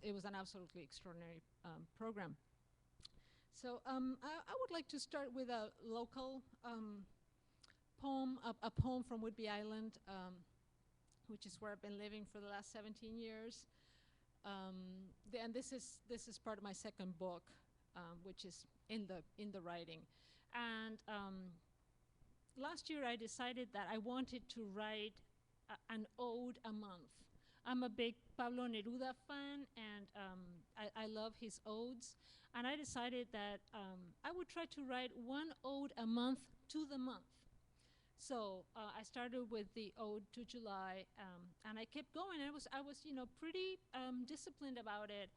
it was an absolutely extraordinary program. So I would like to start with a local poem, a poem from Whidbey Island, which is where I've been living for the last 17 years. And this is part of my second book, which is in the writing. And last year I decided that I wanted to write an ode a month. I'm a big Pablo Neruda fan, and I love his odes. And I decided that I would try to write one ode a month to the month. So I started with the ode to July, and I kept going. I was pretty disciplined about it.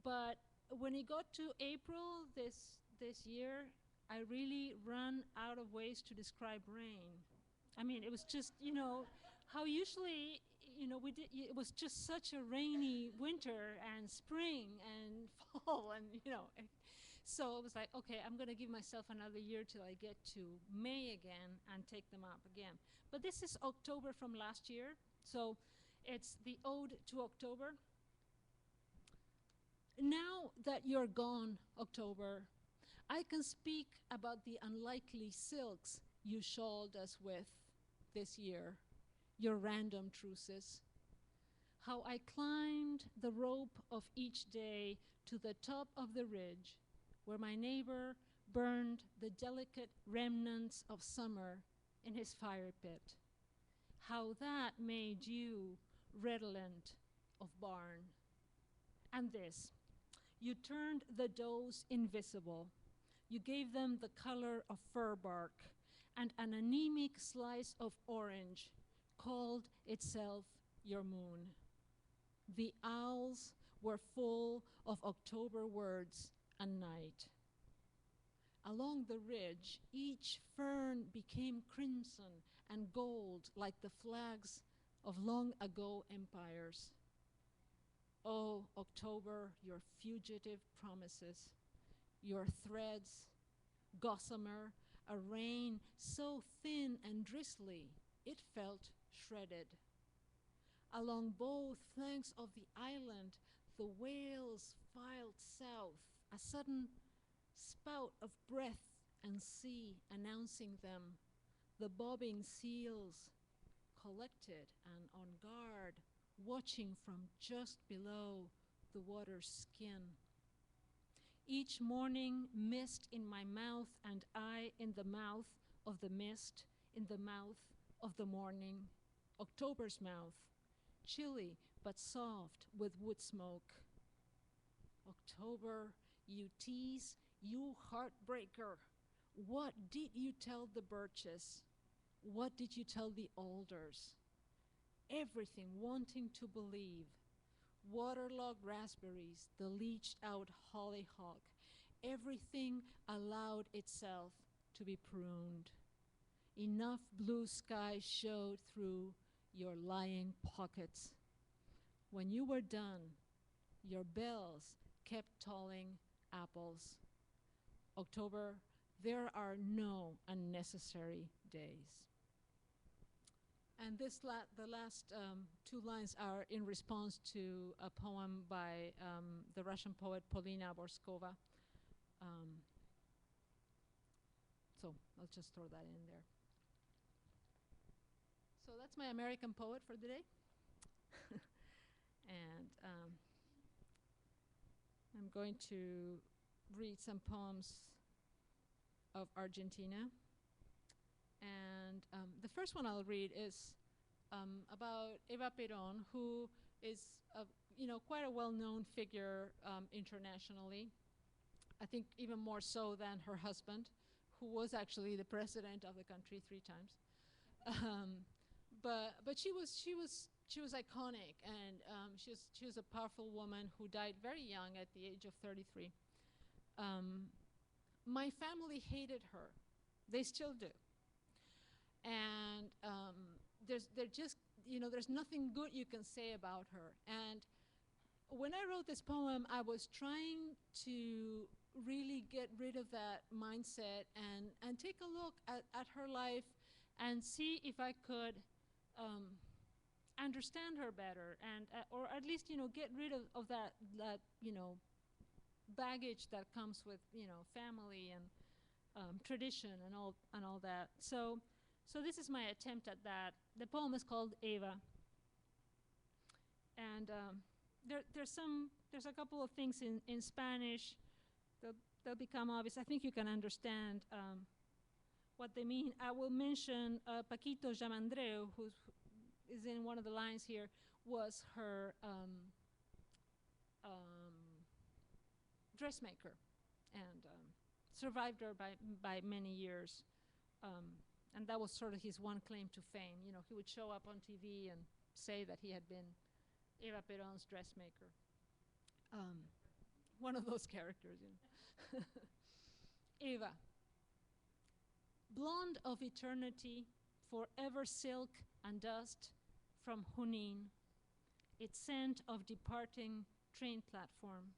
But when it got to April this year, I really ran out of ways to describe rain. I mean, it was just, how usually, it was just such a rainy winter and spring and fall and, So it was like, okay, I'm going to give myself another year till I get to May again and take them up again. But this is October from last year, so it's the ode to October. Now that you're gone, October, I can speak about the unlikely silks you shawled us with this year, your random truces. How I climbed the rope of each day to the top of the ridge, where my neighbor burned the delicate remnants of summer in his fire pit. How that made you redolent of barn. And this, you turned the does invisible. You gave them the color of fir bark, and an anemic slice of orange called itself your moon. The owls were full of October words and night. Along the ridge, each fern became crimson and gold like the flags of long ago empires. Oh, October, your fugitive promises, your threads, gossamer, a rain so thin and drizzly, it felt shredded. Along both flanks of the island, the whales filed south, a sudden spout of breath and sea announcing them, the bobbing seals collected and on guard, watching from just below the water's skin. Each morning, mist in my mouth and I in the mouth of the mist, in the mouth of the morning, October's mouth, chilly but soft with wood smoke. October, you tease, you heartbreaker. What did you tell the birches? What did you tell the alders? Everything wanting to believe. Waterlogged raspberries, the leached out hollyhock. Everything allowed itself to be pruned. Enough blue sky showed through your lying pockets. When you were done, your bells kept tolling apples. October, there are no unnecessary days. And the last two lines are in response to a poem by the Russian poet Polina Borskova. So I'll just throw that in there. So that's my American poet for the day. And I'm going to read some poems of Argentina. And the first one I'll read is about Eva Perón, who is quite a well-known figure internationally. I think even more so than her husband, who was actually the president of the country 3 times. But she was iconic, and she was a powerful woman who died very young at the age of 33. My family hated her. They still do. And there's nothing good you can say about her. And when I wrote this poem, I was trying to really get rid of that mindset and take a look at her life and see if I could understand her better, and or at least get rid of that baggage that comes with family and tradition and all that. So this is my attempt at that. The poem is called Eva, and there's a couple of things in Spanish. They'll become obvious. I think you can understand what they mean. I will mention Paquito Jamandreu, who is in one of the lines here, was her dressmaker, and survived her by many years. And that was sort of his one claim to fame. He would show up on TV and say that he had been Eva Perón's dressmaker. One of those characters, Eva, blonde of eternity, forever silk and dust from Junín, its scent of departing train platform.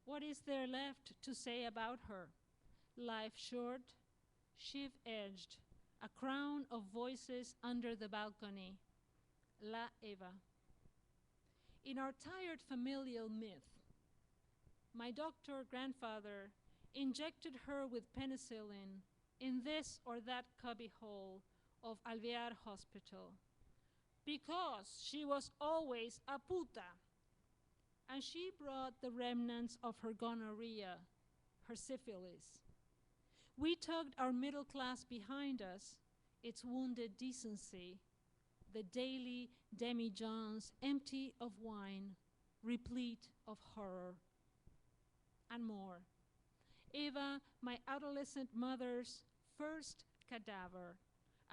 What is there left to say about her? Life short, sheaf-edged, a crown of voices under the balcony. La Eva. In our tired familial myth, my doctor grandfather injected her with penicillin in this or that cubbyhole of Alvear Hospital because she was always a puta, and she brought the remnants of her gonorrhea, her syphilis. We tugged our middle class behind us, its wounded decency, the daily demijohns empty of wine, replete of horror, and more. Eva, my adolescent mother's first cadaver,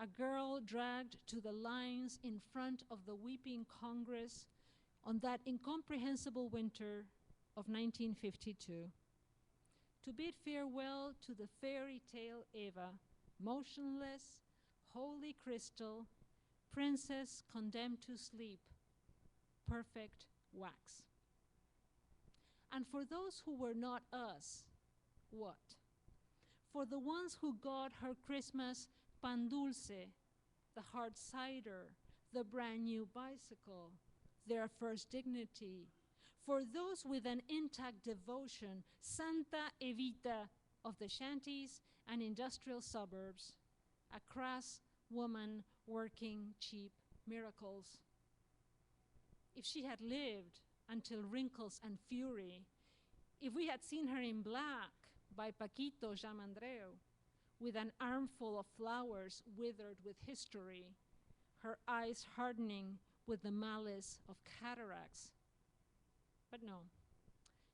a girl dragged to the lines in front of the weeping Congress on that incomprehensible winter of 1952. To bid farewell to the fairy tale Eva, motionless, holy crystal, princess condemned to sleep, perfect wax. And for those who were not us, what? For the ones who got her Christmas pan dulce, the hard cider, the brand new bicycle, their first dignity. For those with an intact devotion, Santa Evita of the shanties and industrial suburbs, a crass woman working cheap miracles. If she had lived until wrinkles and fury, if we had seen her in black by Paquito Jamandreu, with an armful of flowers withered with history, her eyes hardening with the malice of cataracts. But no,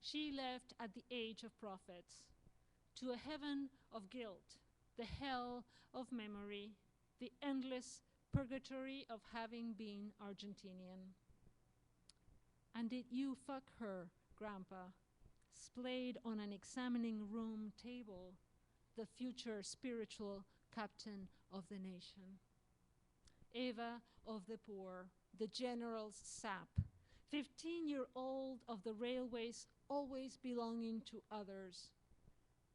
she left at the age of prophets to a heaven of guilt, the hell of memory, the endless purgatory of having been Argentinian. And did you fuck her, Grandpa, splayed on an examining room table, the future spiritual captain of the nation? Eva of the poor, the general's sap, 15-year-old of the railways always belonging to others,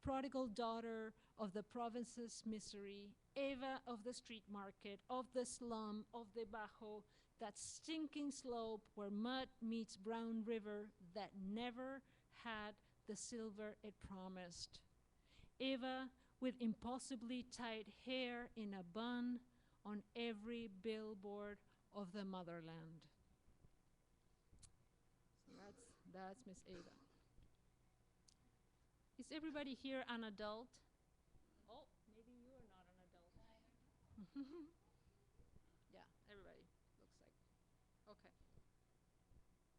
prodigal daughter of the province's misery, Eva of the street market, of the slum, of the Bajo, that stinking slope where mud meets brown river that never had the silver it promised. Eva with impossibly tight hair in a bun on every billboard of the motherland. So that's Miss Eva. Is everybody here an adult? Oh, maybe you are not an adult. Yeah, everybody looks like. Okay.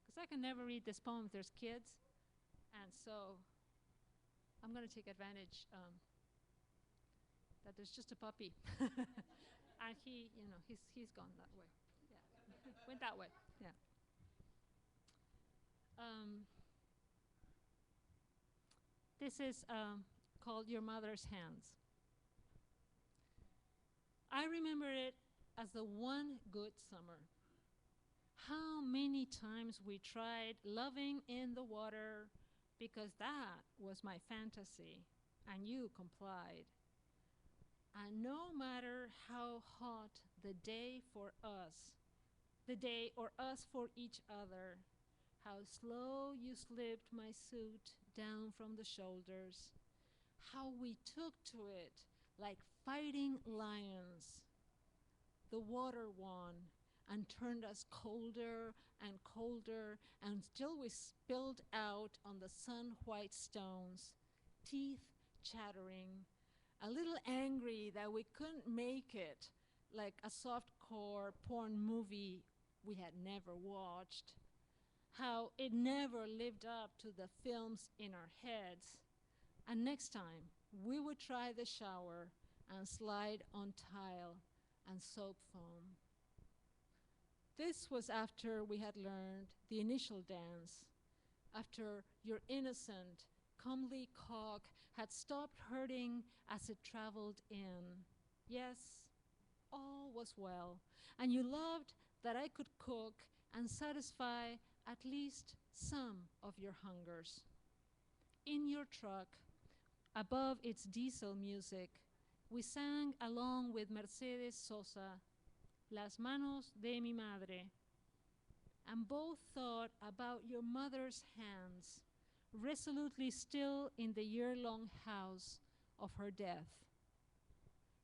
Because I can never read this poem if there's kids, and so I'm going to take advantage that there's just a puppy. And he's gone that way. Yeah, went that way. Yeah. This is called Your Mother's Hands. I remember it as the one good summer. How many times we tried loving in the water because that was my fantasy, and you complied. And no matter how hot the day for us, the day or us for each other. How slow you slipped my suit down from the shoulders. How we took to it like fighting lions. The water won and turned us colder and colder until we spilled out on the sun-white stones, teeth chattering, a little angry that we couldn't make it like a softcore porn movie we had never watched. How it never lived up to the films in our heads. And next time, we would try the shower and slide on tile and soap foam. This was after we had learned the initial dance, after your innocent, comely cock had stopped hurting as it traveled in. Yes, all was well, and you loved that I could cook and satisfy at least some of your hungers. In your truck, above its diesel music, we sang along with Mercedes Sosa, Las manos de mi madre, and both thought about your mother's hands, resolutely still in the year-long house of her death.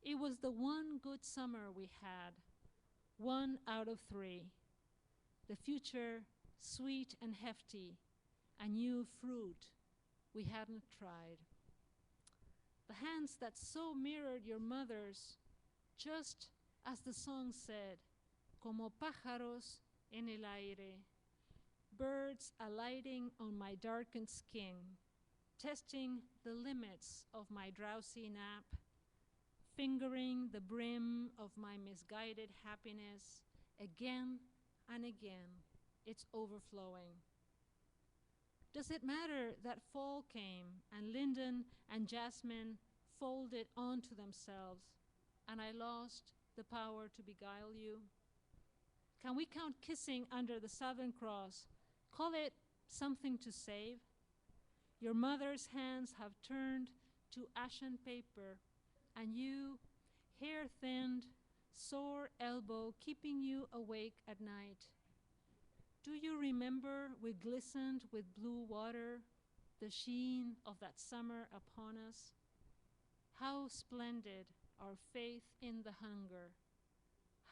It was the one good summer we had, 1 out of 3. The future, sweet and hefty, a new fruit we hadn't tried. The hands that so mirrored your mother's, just as the song said, como pájaros en el aire, birds alighting on my darkened skin, testing the limits of my drowsy nap, fingering the brim of my misguided happiness again and again, it's overflowing. Does it matter that fall came and linden and jasmine folded onto themselves and I lost the power to beguile you? Can we count kissing under the Southern Cross? Call it something to save? Your mother's hands have turned to ashen paper, and you, hair-thinned, sore elbow, keeping you awake at night. Do you remember we glistened with blue water, the sheen of that summer upon us? How splendid our faith in the hunger,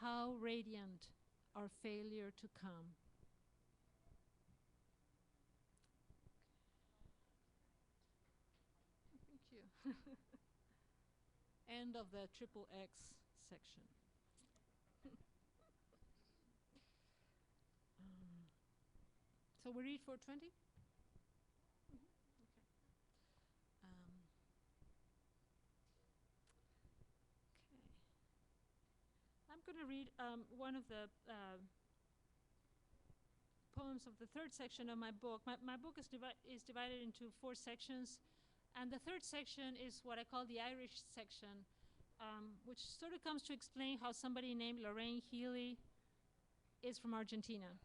how radiant our failure to come. Thank you. End of the triple X section. So we read 420? Okay. I'm going to read one of the poems of the third section of my book. My book is divided into 4 sections, and the third section is what I call the Irish section, which sort of comes to explain how somebody named Lorraine Healy is from Argentina.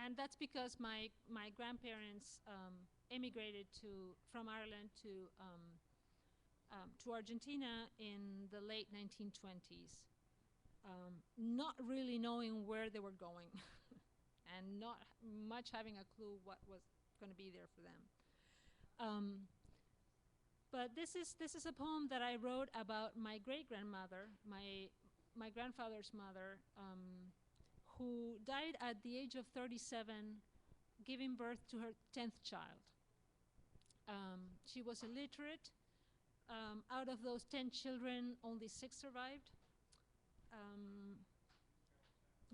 And that's because my grandparents emigrated from Ireland to Argentina in the late 1920s, not really knowing where they were going and not much having a clue what was going to be there for them. But this is a poem that I wrote about my great-grandmother, my grandfather's mother, who died at the age of 37, giving birth to her 10th child. She was illiterate. Out of those 10 children, only 6 survived.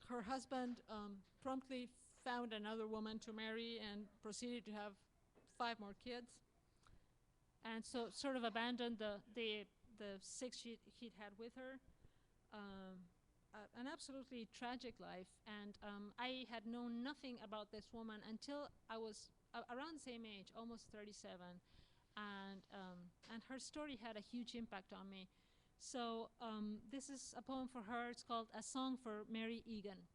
Her husband promptly found another woman to marry and proceeded to have 5 more kids. And so sort of abandoned the 6 he'd had with her. An absolutely tragic life, and I had known nothing about this woman until I was around the same age, almost 37, and her story had a huge impact on me. So this is a poem for her. It's called A Song for Mary Egan.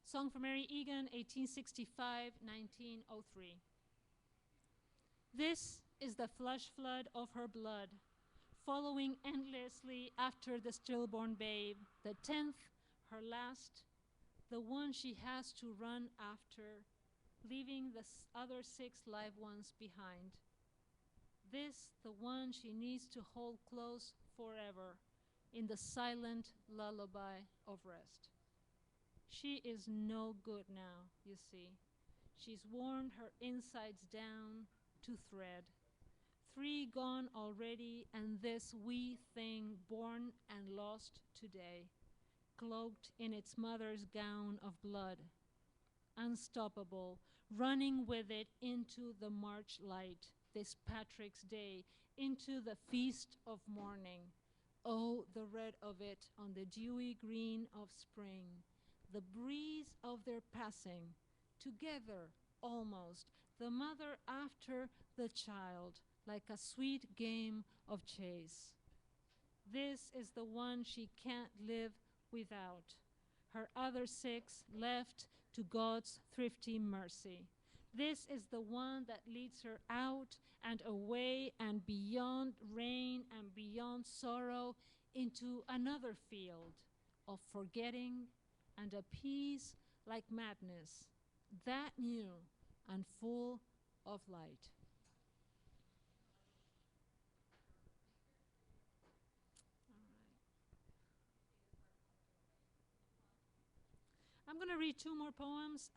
Song for Mary Egan, 1865-1903. This is the flush flood of her blood, following endlessly after the stillborn babe, the 10th, her last, the one she has to run after, leaving the other 6 live ones behind. This, the one she needs to hold close forever in the silent lullaby of rest. She is no good now, you see. She's worn her insides down to thread. 3 gone already, and this wee thing born and lost today, cloaked in its mother's gown of blood, unstoppable, running with it into the March light, this Patrick's Day, into the feast of morning. Oh, the red of it on the dewy green of spring, the breeze of their passing, together almost, the mother after the child, like a sweet game of chase. This is the one she can't live without. Her other 6 left to God's thrifty mercy. This is the one that leads her out and away and beyond rain and beyond sorrow into another field of forgetting and a peace like madness, that new and full of light. I'm going to read 2 more poems.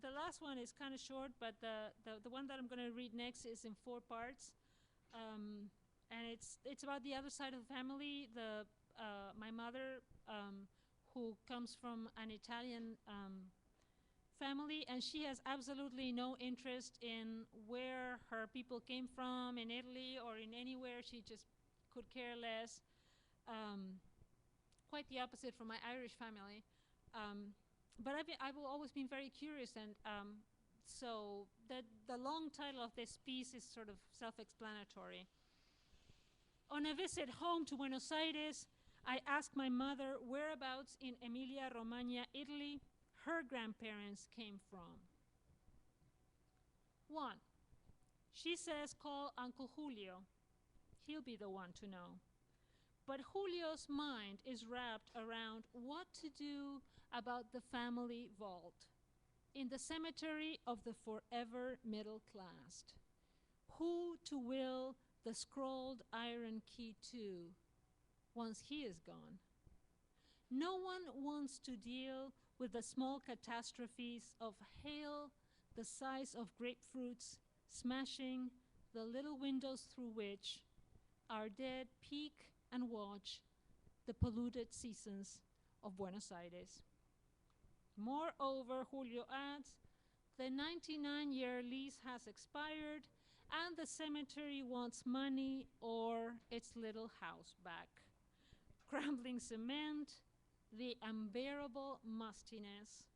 The last one is kind of short, but the one that I'm going to read next is in 4 parts. And it's about the other side of the family. My mother, who comes from an Italian family, and she has absolutely no interest in where her people came from in Italy or in anywhere. She just could care less. Quite the opposite from my Irish family. But I've always been very curious, and so the long title of this piece is sort of self-explanatory. On a visit home to Buenos Aires, I asked my mother whereabouts in Emilia-Romagna, Italy, her grandparents came from. 1. She says call Uncle Julio. He'll be the one to know. But Julio's mind is wrapped around what to do about the family vault in the cemetery of the forever middle class. Who to will the scrolled iron key to once he is gone. No one wants to deal with the small catastrophes of hail the size of grapefruits smashing the little windows through which our dead peek and watch the polluted seasons of Buenos Aires. Moreover, Julio adds, the 99-year lease has expired and the cemetery wants money or its little house back. Crumbling cement, the unbearable mustiness,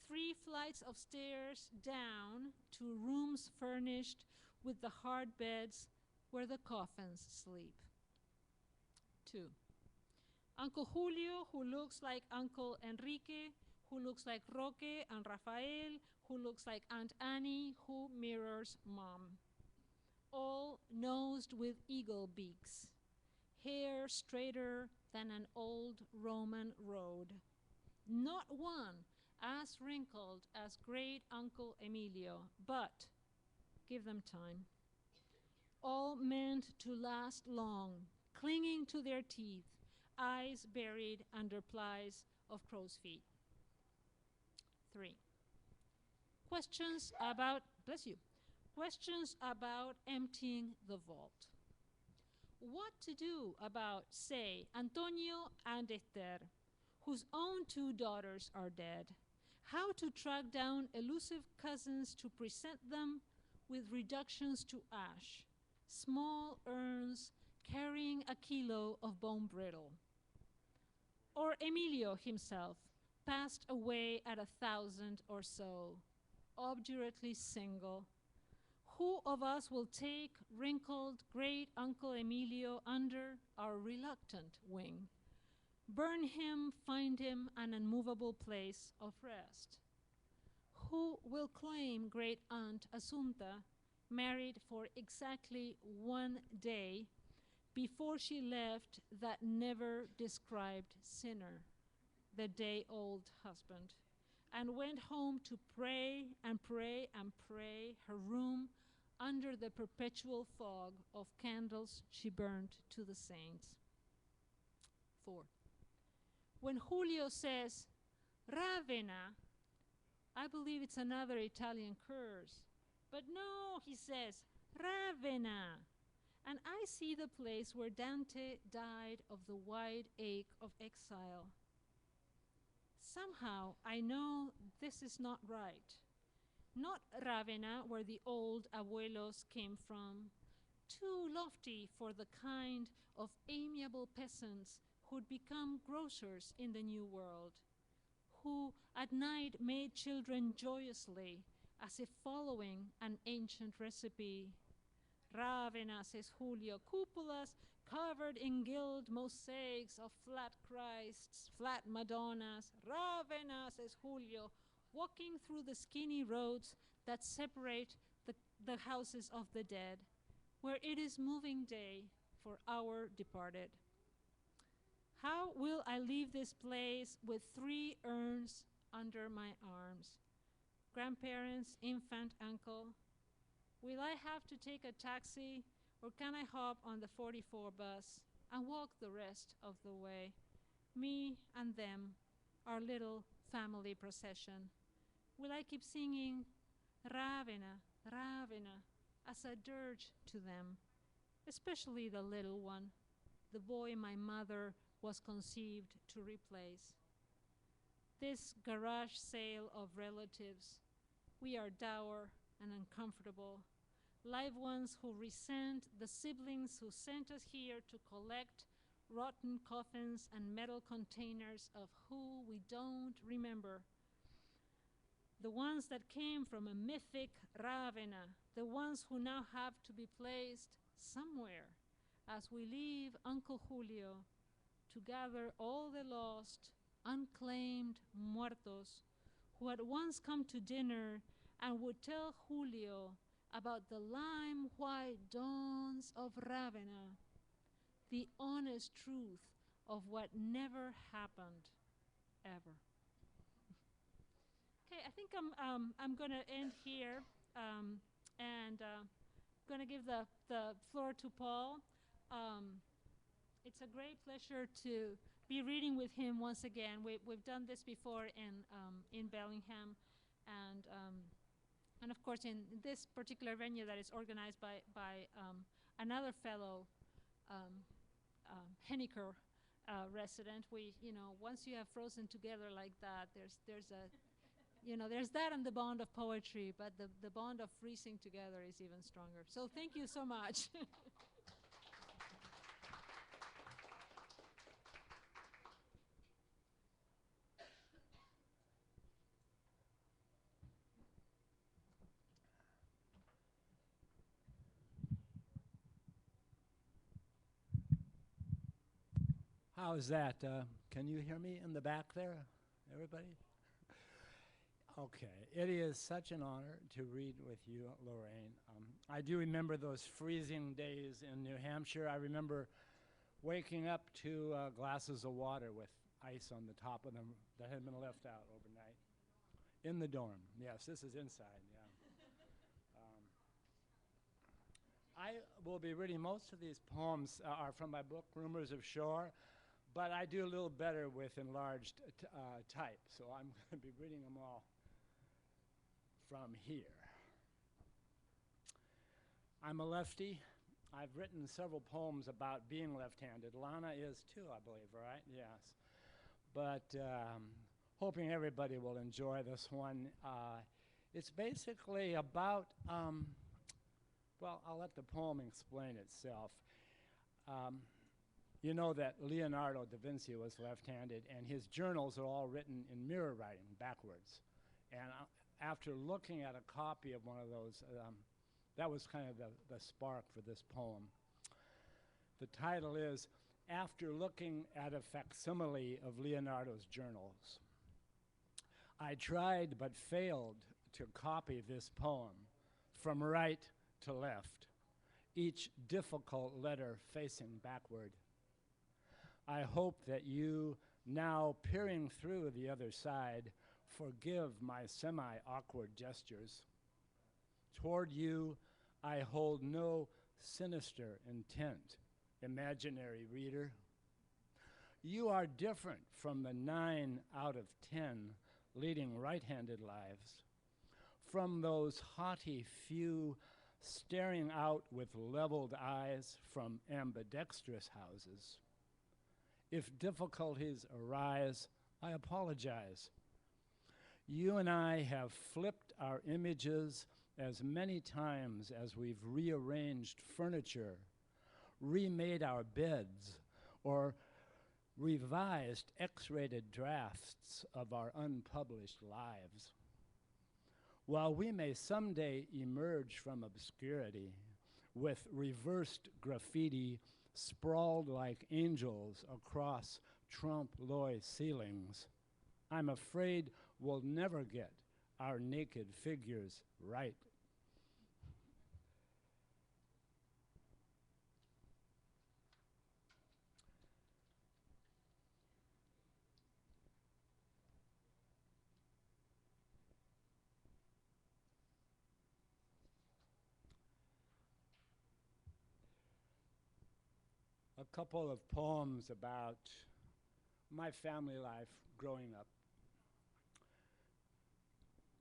3 flights of stairs down to rooms furnished with the hard beds where the coffins sleep. 2. Uncle Julio, who looks like Uncle Enrique, who looks like Roque and Rafael, who looks like Aunt Annie, who mirrors Mom. All nosed with eagle beaks, hair straighter than an old Roman road. Not one as wrinkled as great Uncle Emilio, but give them time. All meant to last long, clinging to their teeth, eyes buried under plies of crow's feet. 3. Questions about, bless you, questions about emptying the vault. What to do about, say, Antonio and Esther, whose own 2 daughters are dead? How to track down elusive cousins to present them with reductions to ash, small urns carrying a kilo of bone brittle. Or Emilio himself, passed away at 1,000 or so, obdurately single. Who of us will take wrinkled great Uncle Emilio under our reluctant wing? Burn him, find him an unmovable place of rest. Who will claim great Aunt Asunta married for exactly 1 day before she left that never described sinner, the day-old husband, and went home to pray and pray and pray, her room under the perpetual fog of candles she burned to the saints. 4. When Julio says, Ravenna, I believe it's another Italian curse. But no, he says, Ravenna. And I see the place where Dante died of the wide ache of exile. Somehow I know this is not right. Not Ravenna, where the old abuelos came from, too lofty for the kind of amiable peasants who'd become grocers in the New World, who at night made children joyously, as if following an ancient recipe. Ravenna, says Julio, cupolas covered in gilt mosaics of flat Christs, flat Madonnas. Ravenna, says Julio, walking through the skinny roads that separate the houses of the dead, where it is moving day for our departed. How will I leave this place with 3 urns under my arms? Grandparents, infant, uncle. Will I have to take a taxi, or can I hop on the 44 bus and walk the rest of the way? Me and them, our little family procession. Will I keep singing Ravenna, Ravenna, as a dirge to them, especially the little one, the boy my mother was conceived to replace? This garage sale of relatives, we are dour and uncomfortable, live ones who resent the siblings who sent us here to collect rotten coffins and metal containers of who we don't remember. The ones that came from a mythic Ravenna, the ones who now have to be placed somewhere as we leave Uncle Julio to gather all the lost, unclaimed muertos who had once come to dinner and would tell Julio about the lime-white dawns of Ravenna, the honest truth of what never happened, ever. Okay, I think I'm going to end here and going to give the floor to Paul. It's a great pleasure to be reading with him once again. We've done this before in Bellingham, and of course in this particular venue that is organized by another fellow Henniker resident. Once you have frozen together like that, there's that and the bond of poetry, but the bond of freezing together is even stronger. So thank you so much. How's that? Can you hear me in the back there, everybody? Okay, it is such an honor to read with you, Lorraine. I do remember those freezing days in New Hampshire. I remember waking up to glasses of water with ice on the top of them that had been left out overnight. In the dorm, yes, this is inside, yeah. I will be reading most of these poems are from my book, Rumors of Shore, but I do a little better with enlarged type, so I'm going to be reading them all from here. I'm a lefty. I've written several poems about being left-handed. Lana is too, I believe, right? Yes. But hoping everybody will enjoy this one. It's basically about, well, I'll let the poem explain itself. You know that Leonardo da Vinci was left-handed, and his journals are all written in mirror writing, backwards. And after looking at a copy of one of those, that was kind of the spark for this poem. The title is, After Looking at a Facsimile of Leonardo's Journals. I tried but failed to copy this poem from right to left, each difficult letter facing backward. I hope that you, now peering through the other side, forgive my semi-awkward gestures. Toward you, I hold no sinister intent, imaginary reader. You are different from the 9 out of 10 leading right-handed lives, from those haughty few staring out with leveled eyes from ambidextrous houses. If difficulties arise, I apologize. You and I have flipped our images as many times as we've rearranged furniture, remade our beds, or revised X-rated drafts of our unpublished lives. While we may someday emerge from obscurity with reversed graffiti sprawled like angels across trompe-l'oeil ceilings, I'm afraid we'll never get our naked figures right. A couple of poems about my family life growing up.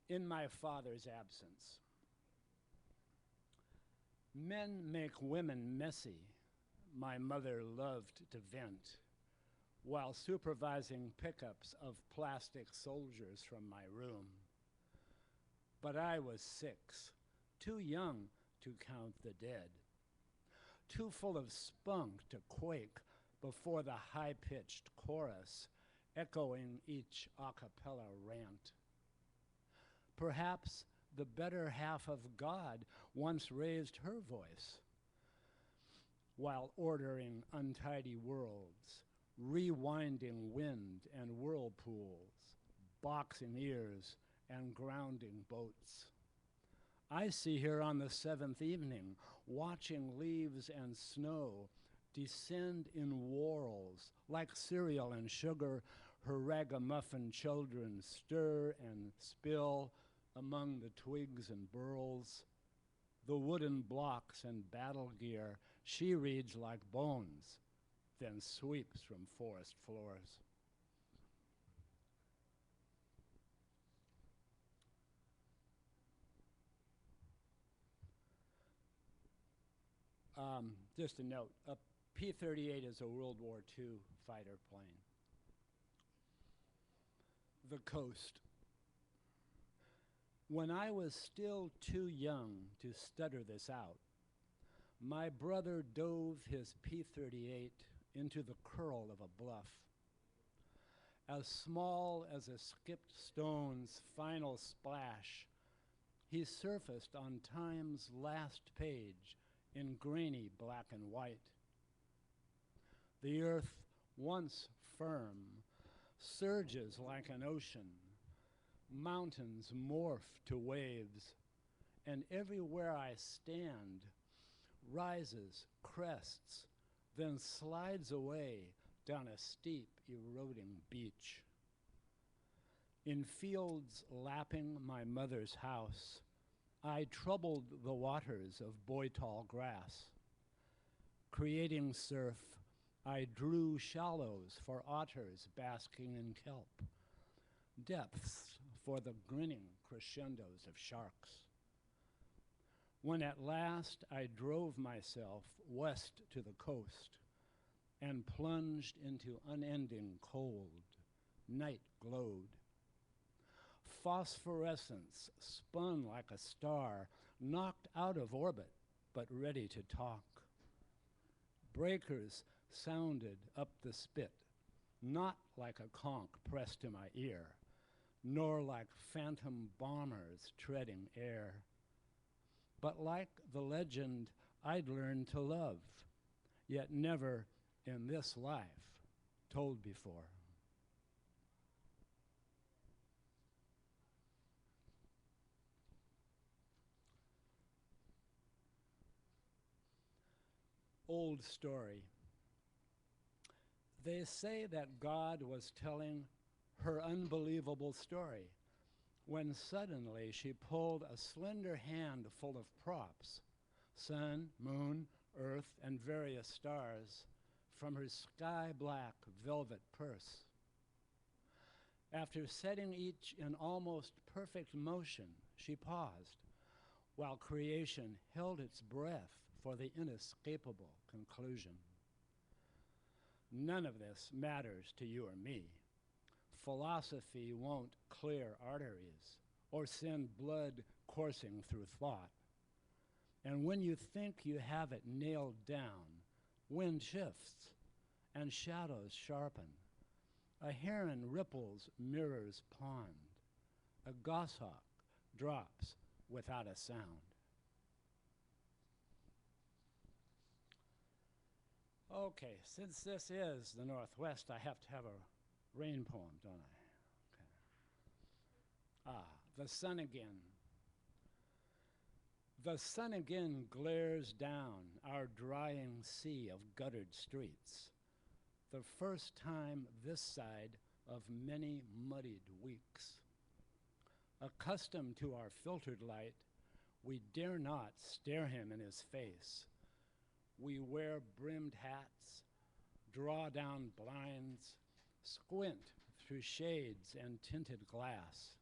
In my father's absence. Men make women messy, my mother loved to vent, while supervising pickups of plastic soldiers from my room. But I was 6, too young to count the dead, too full of spunk to quake before the high-pitched chorus echoing each a cappella rant. Perhaps the better half of God once raised her voice while ordering untidy worlds, rewinding wind and whirlpools, boxing ears and grounding boats. I see her on the 7th evening, watching leaves and snow descend in whorls like cereal and sugar. Her ragamuffin children stir and spill among the twigs and burls. The wooden blocks and battle gear she reads like bones, then sweeps from forest floors. Just a note, a P-38 is a World War II fighter plane. The coast. When I was still too young to stutter this out, my brother dove his P-38 into the curl of a bluff. As small as a skipped stone's final splash, he surfaced on time's last page in grainy black and white. The earth, once firm, surges like an ocean. Mountains morph to waves, and everywhere I stand rises, crests, then slides away down a steep, eroding beach. In fields lapping my mother's house, I troubled the waters of boy-tall grass. Creating surf, I drew shallows for otters basking in kelp, depths for the grinning crescendos of sharks. When at last I drove myself west to the coast and plunged into unending cold, night glowed. Phosphorescence spun like a star, knocked out of orbit, but ready to talk. Breakers sounded up the spit, not like a conch pressed to my ear, nor like phantom bombers treading air, but like the legend I'd learned to love, yet never in this life told before. old story. They say that God was telling her unbelievable story when suddenly she pulled a slender hand full of props, sun, moon, earth, and various stars, from her sky-black velvet purse. After setting each in almost perfect motion, she paused, while creation held its breath for the inescapable conclusion. None of this matters to you or me. Philosophy won't clear arteries or send blood coursing through thought. And when you think you have it nailed down, wind shifts and shadows sharpen. A heron ripples mirrors pond. A goshawk drops without a sound. Okay, since this is the Northwest, I have to have a rain poem, don't I? Okay. The sun again. The sun again glares down our drying sea of guttered streets. The first time this side of many muddied weeks. Accustomed to our filtered light, we dare not stare him in his face. We wear brimmed hats, draw down blinds, squint through shades and tinted glass.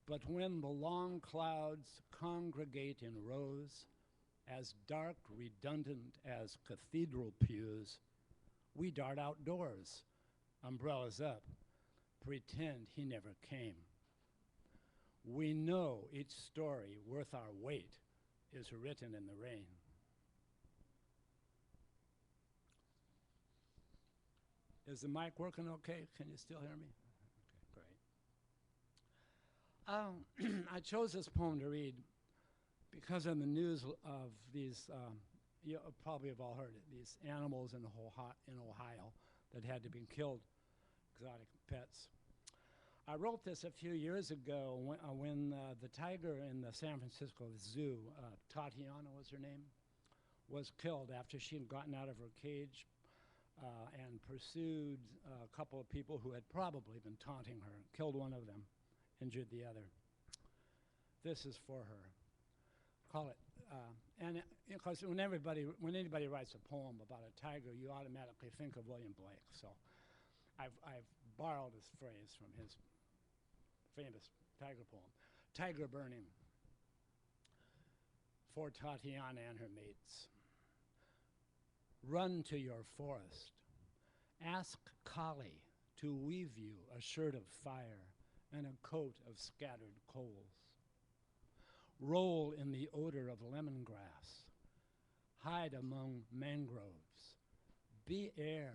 But when the long clouds congregate in rows, as dark, redundant as cathedral pews, we dart outdoors, umbrellas up, pretend he never came. We know each story worth our weight is written in the rain. Is the mic working okay? Can you still hear me? Okay, great. I chose this poem to read because of the news of these, you probably have all heard it, these animals in Ohio that had to be killed, exotic pets. I wrote this a few years ago when the tiger in the San Francisco Zoo, Tatiana was her name, was killed after she had gotten out of her cage and pursued a couple of people who had probably been taunting her, killed one of them, injured the other. This is for her. Call it, and because when anybody writes a poem about a tiger, you automatically think of William Blake. So I've borrowed this phrase from his famous tiger poem. Tiger burning for Tatiana and her mates. Run to your forest. Ask Kali to weave you a shirt of fire and a coat of scattered coals. Roll in the odor of lemongrass. Hide among mangroves. Be air,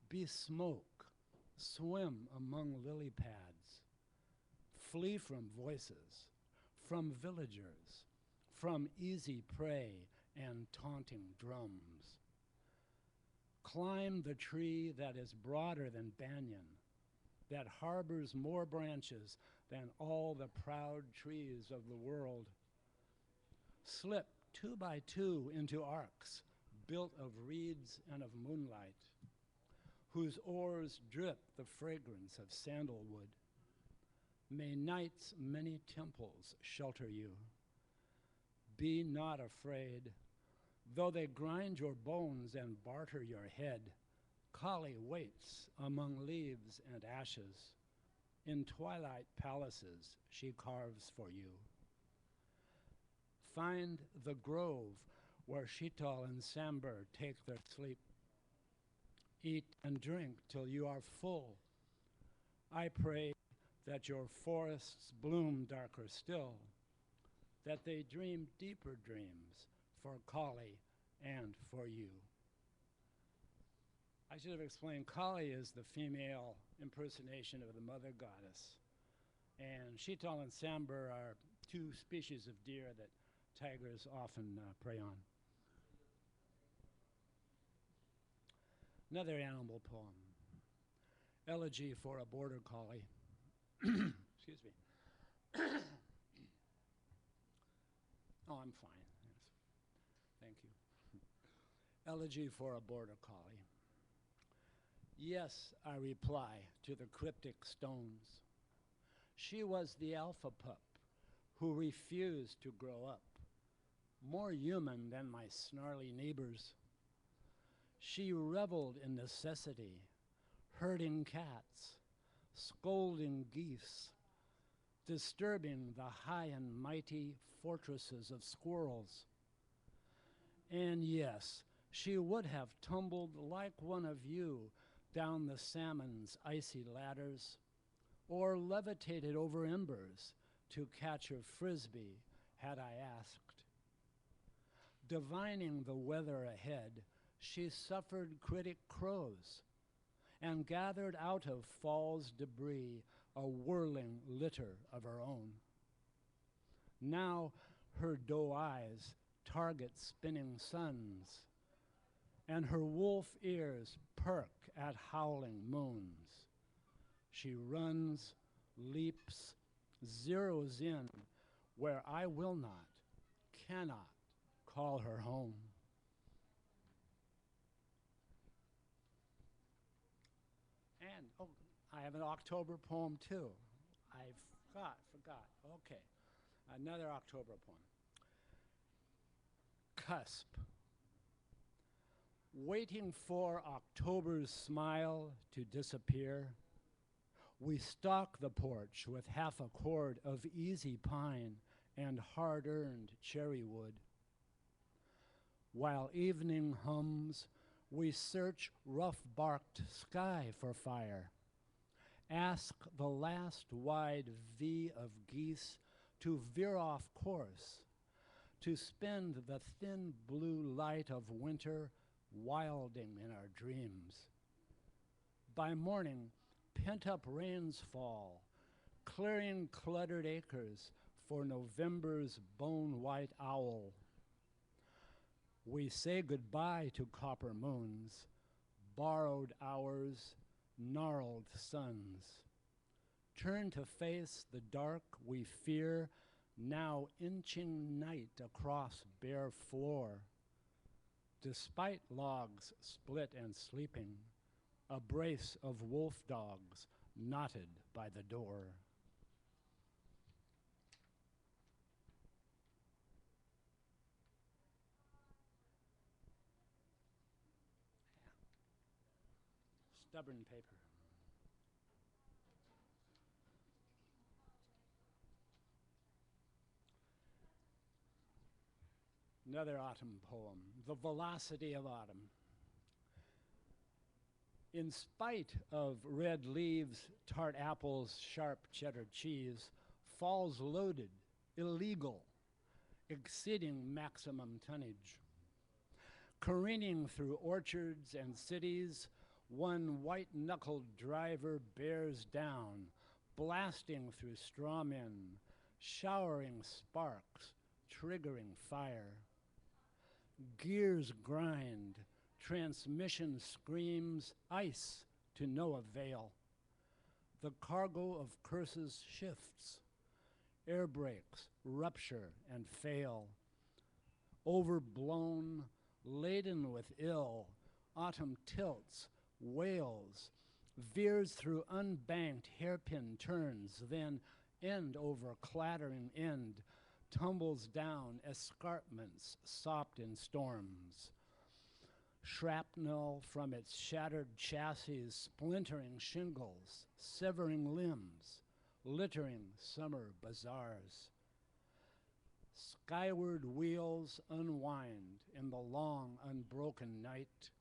be smoke. Swim among lily pads. Flee from voices, from villagers, from easy prey and taunting drums. Climb the tree that is broader than banyan, that harbors more branches than all the proud trees of the world. Slip 2 by 2 into arcs built of reeds and of moonlight, whose oars drip the fragrance of sandalwood. May night's many temples shelter you. Be not afraid. Though they grind your bones and barter your head, Kali waits among leaves and ashes. In twilight palaces she carves for you. Find the grove where Sheetal and Sambar take their sleep. Eat and drink till you are full. I pray that your forests bloom darker still, that they dream deeper dreams for Kali and for you. I should have explained, Kali is the female impersonation of the mother goddess. And Sheetal and Sambar are 2 species of deer that tigers often prey on. Another animal poem, Elegy for a Border Collie. Excuse me. Oh, I'm fine. Yes. Thank you. Elegy for a Border Collie. Yes, I reply to the cryptic stones. She was the alpha pup who refused to grow up, more human than my snarly neighbors. She reveled in necessity, herding cats, scolding geese, disturbing the high and mighty fortresses of squirrels. And yes, she would have tumbled like one of you down the salmon's icy ladders, or levitated over embers to catch a frisbee had I asked. Divining the weather ahead, she suffered critic crows and gathered out of fall's debris a whirling litter of her own. Now her doe eyes target spinning suns, and her wolf ears perk at howling moons. She runs, leaps, zeroes in where I will not, cannot call her home. And, oh, I have an October poem too. I forgot. Okay, another October poem. Cusp. Waiting for October's smile to disappear, we stalk the porch with half a cord of easy pine and hard-earned cherry wood. While evening hums, we search rough-barked sky for fire, ask the last wide V of geese to veer off course, to spend the thin blue light of winter wilding in our dreams. By morning, pent-up rains fall, clearing cluttered acres for November's bone-white owl. We say goodbye to copper moons, borrowed hours, gnarled suns. Turn to face the dark we fear, now inching night across bare floor. Despite logs split and sleeping, a brace of wolf dogs knotted by the door. Stubborn paper. Another autumn poem, The Velocity of Autumn. In spite of red leaves, tart apples, sharp cheddar cheese, fall's loaded, illegal, exceeding maximum tonnage. Careening through orchards and cities, one white-knuckled driver bears down, blasting through straw men, showering sparks, triggering fire. Gears grind, transmission screams, ice to no avail. The cargo of curses shifts. Air brakes rupture and fail. Overblown, laden with ill, autumn tilts, wails, veers through unbanked hairpin turns, then end over clattering end, tumbles down escarpments sopped in storms. Shrapnel from its shattered chassis, splintering shingles, severing limbs, littering summer bazaars. Skyward wheels unwind in the long, unbroken night.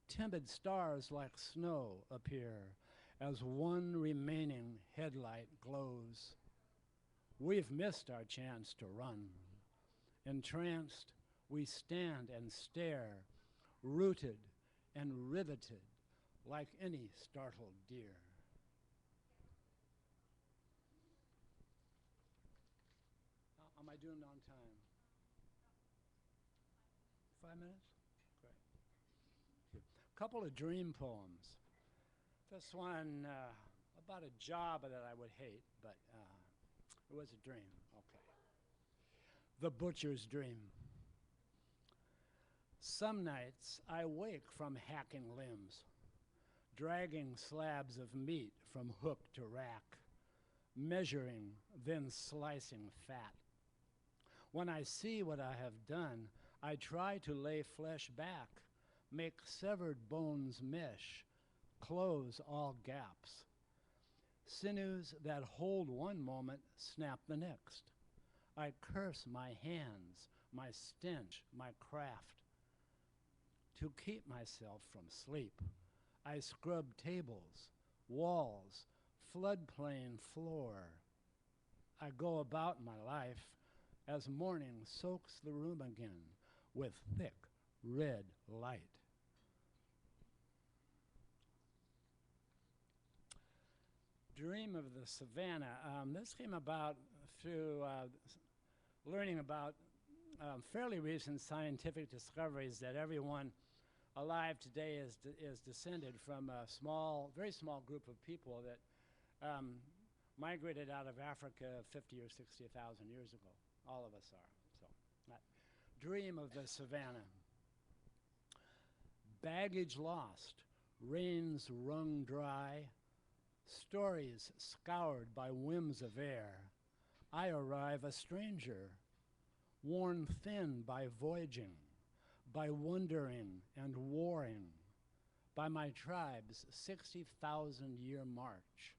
Timid stars like snow appear as one remaining headlight glows. We've missed our chance to run. Entranced, we stand and stare, rooted and riveted like any startled deer. Am I doing it on time? 5 minutes? Great. A couple of dream poems. This one about a job that I would hate, but it was a dream. Okay. The Butcher's Dream. Some nights I wake from hacking limbs, dragging slabs of meat from hook to rack, measuring, then slicing fat. When I see what I have done, I try to lay flesh back, make severed bones mesh, close all gaps. Sinews that hold one moment snap the next. I curse my hands, my stench, my craft. To keep myself from sleep, I scrub tables, walls, floodplain floor. I go about my life as morning soaks the room again with thick red light. Dream of the Savannah. This came about through learning about fairly recent scientific discoveries that everyone alive today is descended from a very small group of people that migrated out of Africa 50 or 60,000 years ago. All of us are. So, dream of the Savannah. Baggage lost, reins wrung dry, stories scoured by whims of air. I arrive a stranger, worn thin by voyaging, by wandering and warring, by my tribe's 60,000-year march.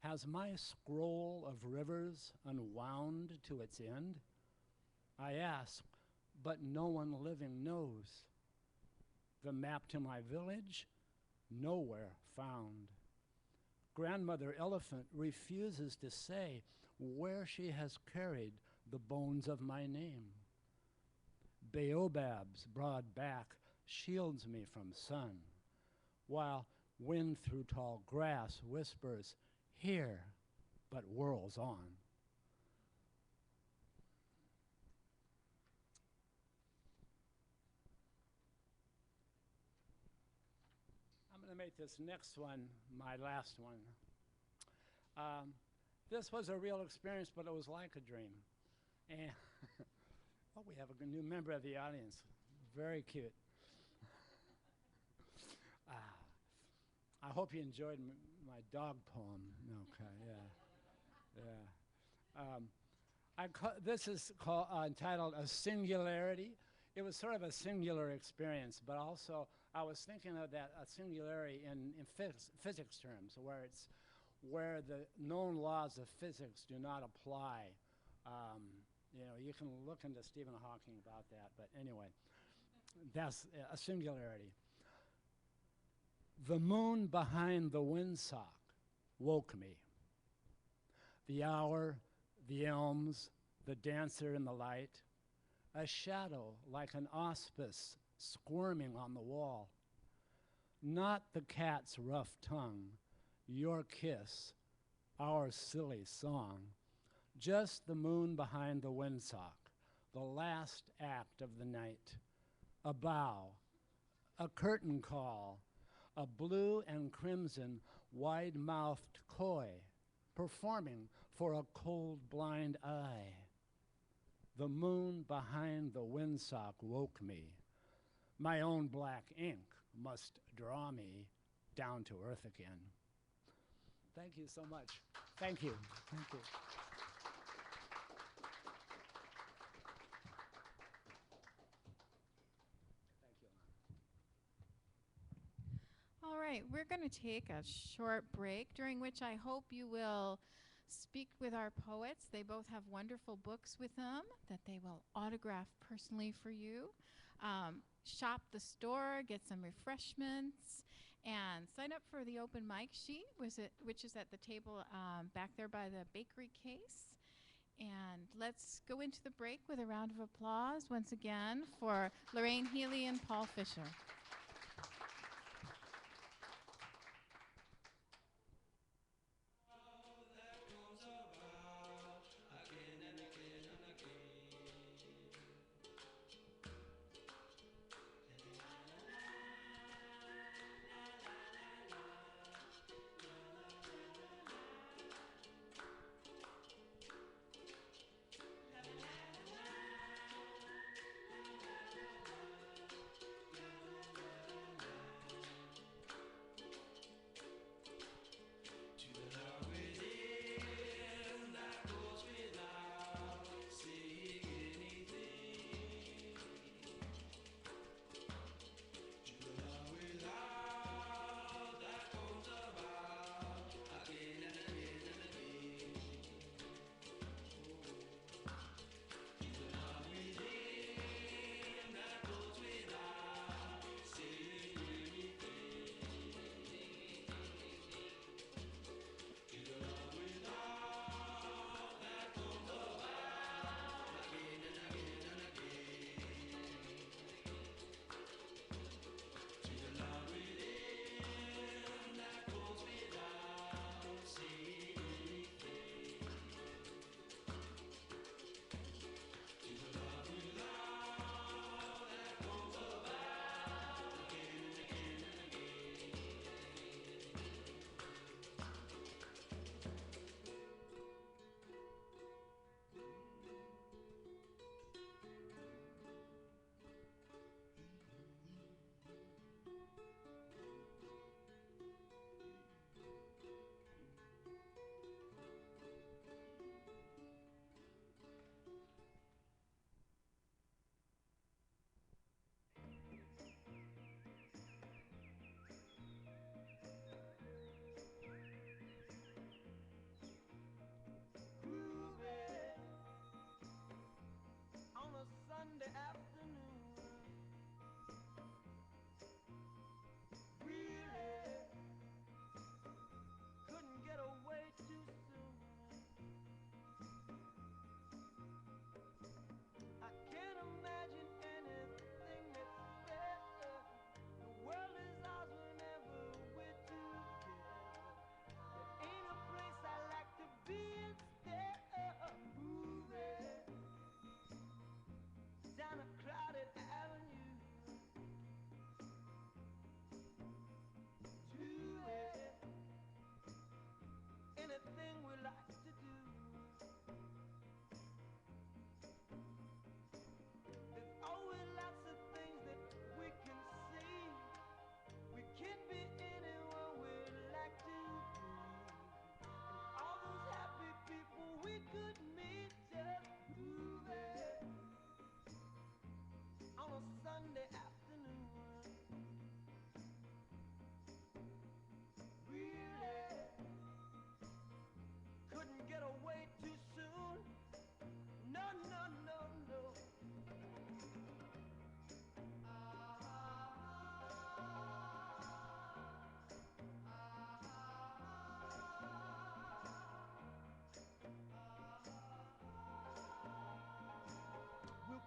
Has my scroll of rivers unwound to its end? I ask, but no one living knows. The map to my village, nowhere found. Grandmother Elephant refuses to say where she has carried the bones of my name. Baobab's broad back shields me from sun, while wind through tall grass whispers, here, but whirls on. I'm going to make this next one my last one. This was a real experience, but it was like a dream. And oh, we have a new member of the audience. Very cute. I hope you enjoyed my dog poem. Okay, yeah. This is entitled A Singularity. It was sort of a singular experience, but also I was thinking of that a singularity in physics terms, where the known laws of physics do not apply. You can look into Stephen Hawking about that, but anyway, that's a singularity. The moon behind the windsock woke me. The hour, the elms, the dancer in the light, a shadow like an auspice squirming on the wall. Not the cat's rough tongue, your kiss, our silly song, just the moon behind the windsock, the last act of the night. A bow, a curtain call, a blue and crimson wide-mouthed koi, performing for a cold blind eye. The moon behind the windsock woke me. My own black ink must draw me down to earth again. Thank you so much. Thank you. Thank you. All right, we're going to take a short break, during which I hope you will speak with our poets. They both have wonderful books with them that they will autograph personally for you. Shop the store, get some refreshments, and sign up for the open mic sheet, which is at the table back there by the bakery case. And let's go into the break with a round of applause once again for Lorraine Healy and Paul Fisher.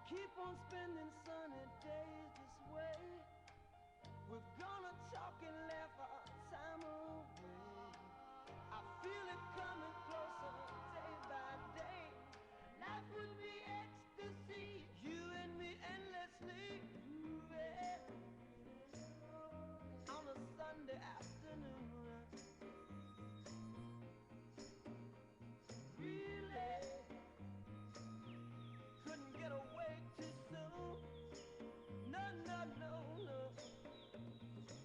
Keep on spending sunny days this way. We're gonna talk and laugh our time away. I feel it coming closer day by day. Life would be ecstasy, you and me endlessly grooving on a Sunday afternoon. Really couldn't get away too soon. No, no, no, no.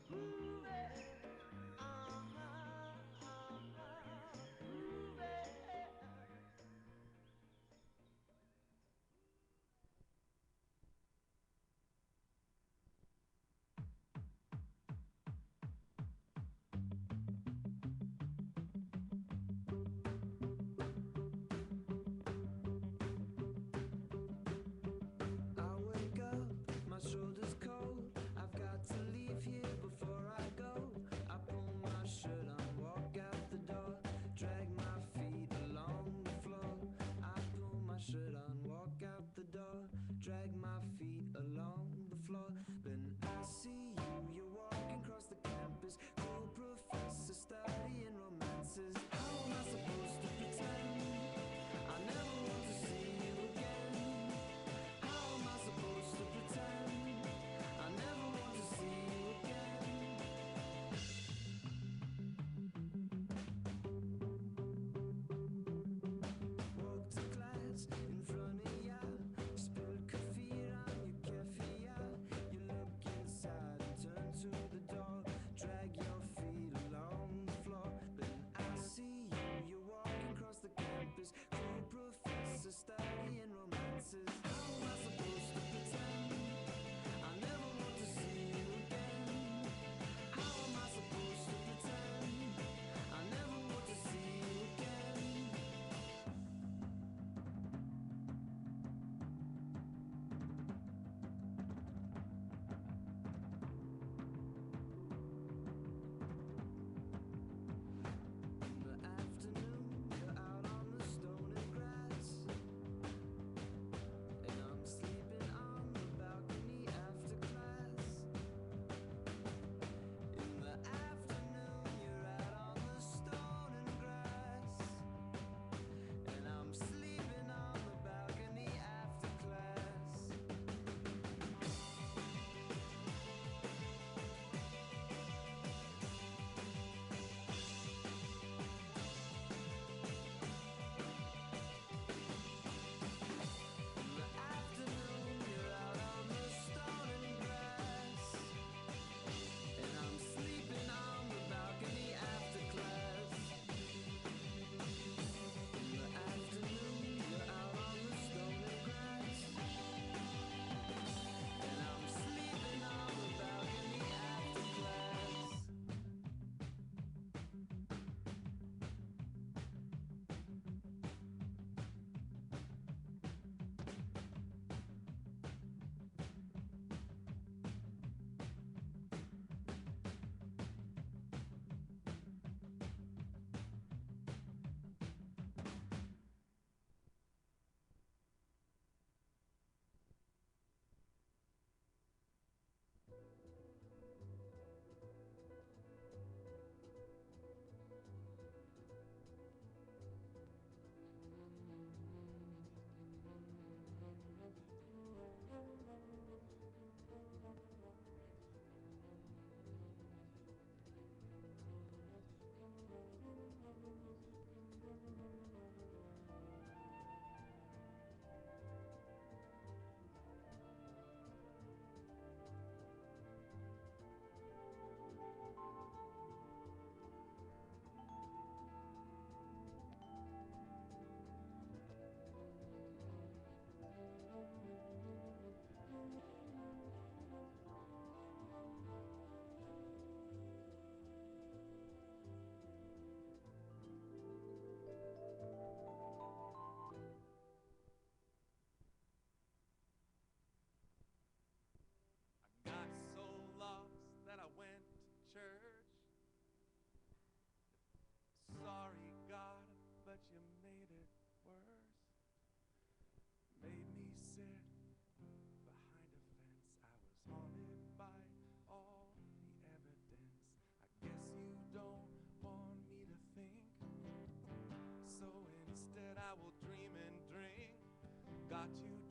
Grooving, grooving. I wake up, my shoulder's cold. I've got to leave here before I go. I pull my shirt on, walk out the door, drag my feet along the floor. I pull my shirt on, walk out the door, drag my feet along the floor. Then I see you, you're walking across the campus, cool professor studying romances. How am I supposed to pretend I never want to see you again? How am I supposed to pretend I never want to see you again? Walk to class in front of ya, spilled coffee on your keffiyeh. You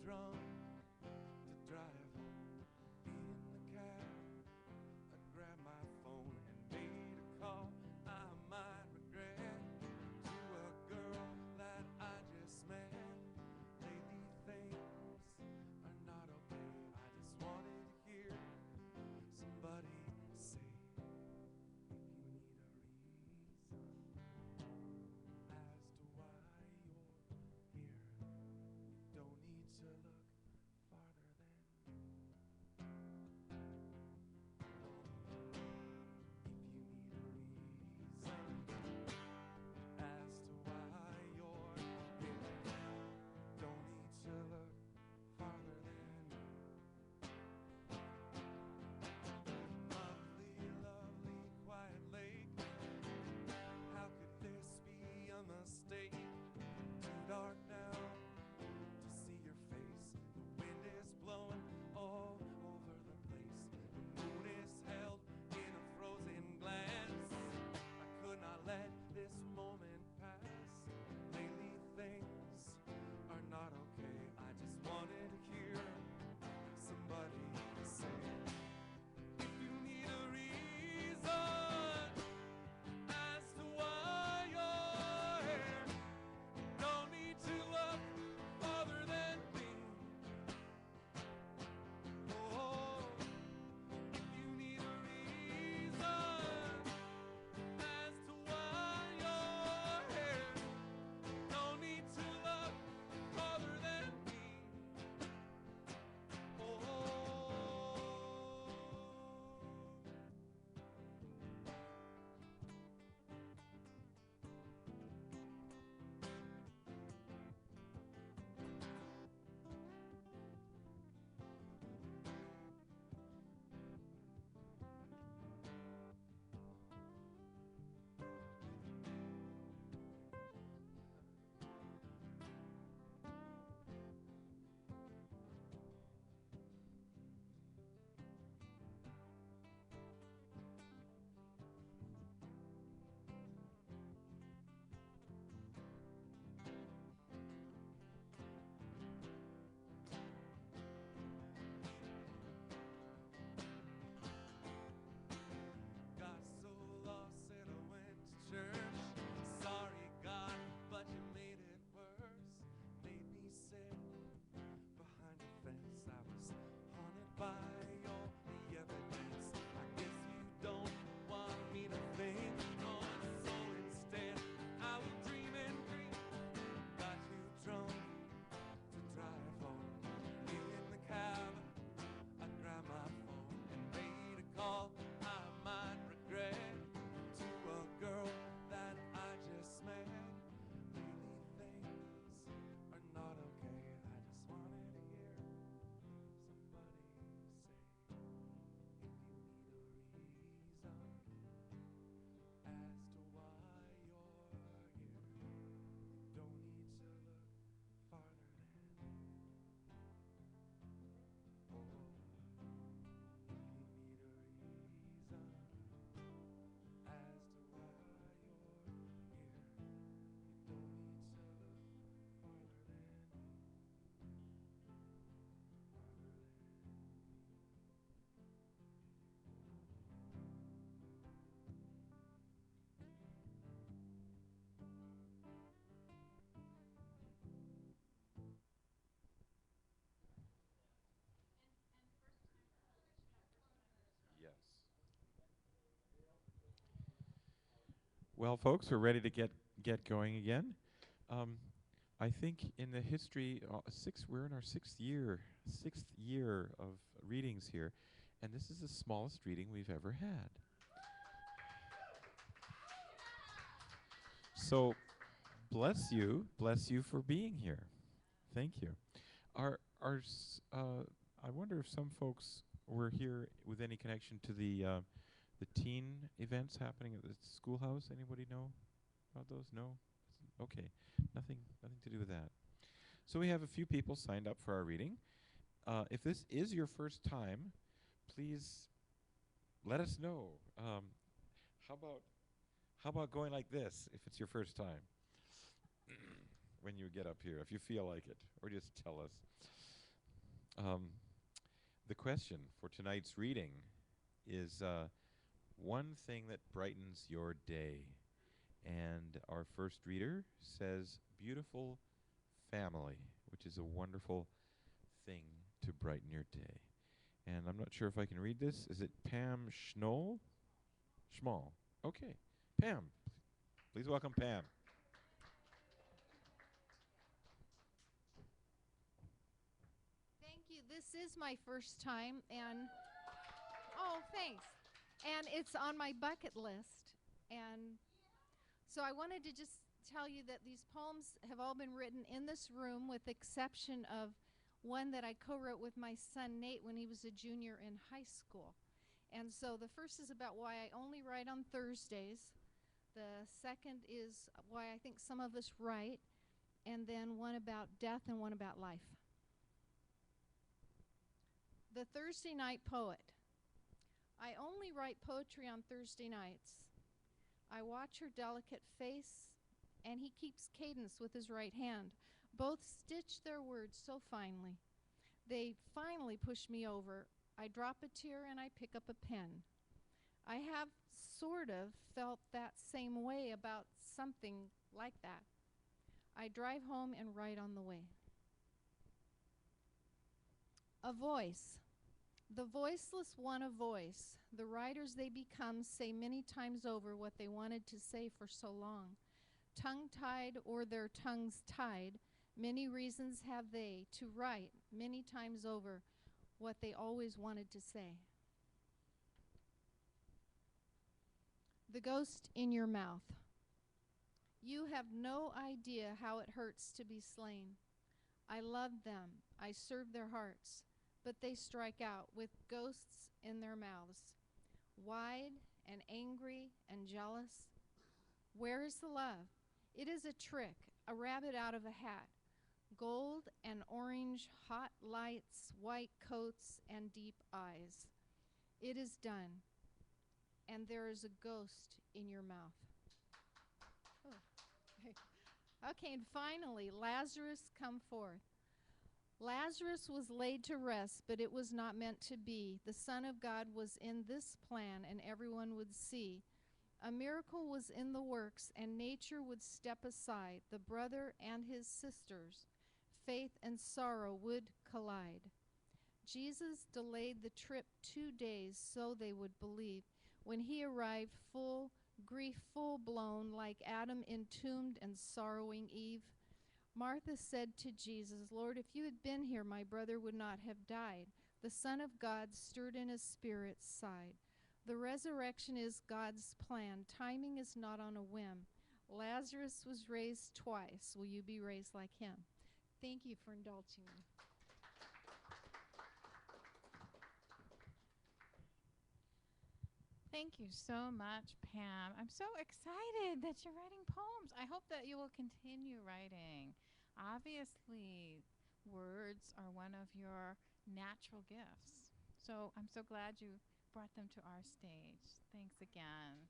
drunk to drive home. In the cab, I grabbed my phone and made a call I might regret to a girl that I just met. Lately things are not okay. I just wanted to hear somebody say, if you need a reason as to why you're here, you don't need to look farther than me. If you need a reason as to why you're here, don't need to look farther than me. Lovely, lovely, quiet lake. How could this be a mistake? Too dark now to see your face. The wind is blowing all over the place. The moon is held in a frozen glance. I could not let this moment pass. Lately things are not okay. I just wanted to hear somebody say, if you need a reason as to why you're here, don't need to look farther than me. Oh, if you need a reason as to why you're here, don't need to look farther than me. Oh. Got so lost that I went to church. Sorry, God, but you made it worse. Made me sit behind a fence. I was haunted by all the evidence. I guess you don't want me to think on it, so instead I will dream and dream. Got you drunk to drive home. In the cab, I grabbed my phone and made a call I might regret to a girl that I just met. Lately things are not okay. I just wanted to hear somebody say, if you need a reason as to why you're here, you don't need to look farther than me. Oh, if you need a reason as to why you're here, you don't need to look farther than me. Farther than Yes. Well, folks, we're ready to get going again. I think in the history, we're in our sixth year of readings here, and this is the smallest reading we've ever had. So, bless you for being here. Thank you. I wonder if some folks were here with any connection to the teen events happening at the schoolhouse. Anybody know about those? No? Okay. Nothing to do with that. So we have a few people signed up for our reading. If this is your first time, please let us know. How about going like this if it's your first time when you get up here, if you feel like it, or just tell us. Um, the question for tonight's reading is one thing that brightens your day. And our first reader says, beautiful family, which is a wonderful thing to brighten your day. And I'm not sure if I can read this. Is it Pam Schnoll? Schmall. Okay. Pam. Please welcome Pam. Thank you. This is my first time, and oh, thanks. And it's on my bucket list. And so I wanted to just tell you that these poems have all been written in this room, with the exception of one that I co-wrote with my son Nate when he was a junior in high school. And so the first is about why I only write on Thursdays. The second is why I think some of us write, and then one about death and one about life. The Thursday Night Poet. I only write poetry on Thursday nights. I watch her delicate face, and he keeps cadence with his right hand. Both stitch their words so finely. They finally push me over. I drop a tear and I pick up a pen. I have sort of felt that same way about something like that. I drive home and write on the way. A voice. The voiceless want a voice. The writers they become say many times over what they wanted to say for so long. Tongue-tied or their tongues tied, many reasons have they to write many times over what they always wanted to say. The ghost in your mouth. You have no idea how it hurts to be slain. I love them. I serve their hearts. But they strike out with ghosts in their mouths, wide and angry and jealous. Where is the love? It is a trick, a rabbit out of a hat. Gold and orange, hot lights, white coats, and deep eyes. It is done, and there is a ghost in your mouth. Oh. Okay, and finally, Lazarus, come forth. Lazarus was laid to rest, but it was not meant to be. The Son of God was in this plan, and everyone would see. A miracle was in the works, and nature would step aside. The brother and his sisters, faith and sorrow would collide. Jesus delayed the trip 2 days so they would believe. When he arrived, full, grief full-blown, like Adam entombed and sorrowing Eve, Martha said to Jesus, Lord, if you had been here, my brother would not have died. The Son of God stirred in his spirit, sighed. The resurrection is God's plan. Timing is not on a whim. Lazarus was raised twice. Will you be raised like him? Thank you for indulging me. Thank you so much, Pam. I'm so excited that you're writing poems. I hope that you will continue writing. Obviously, words are one of your natural gifts. So I'm so glad you brought them to our stage. Thanks again.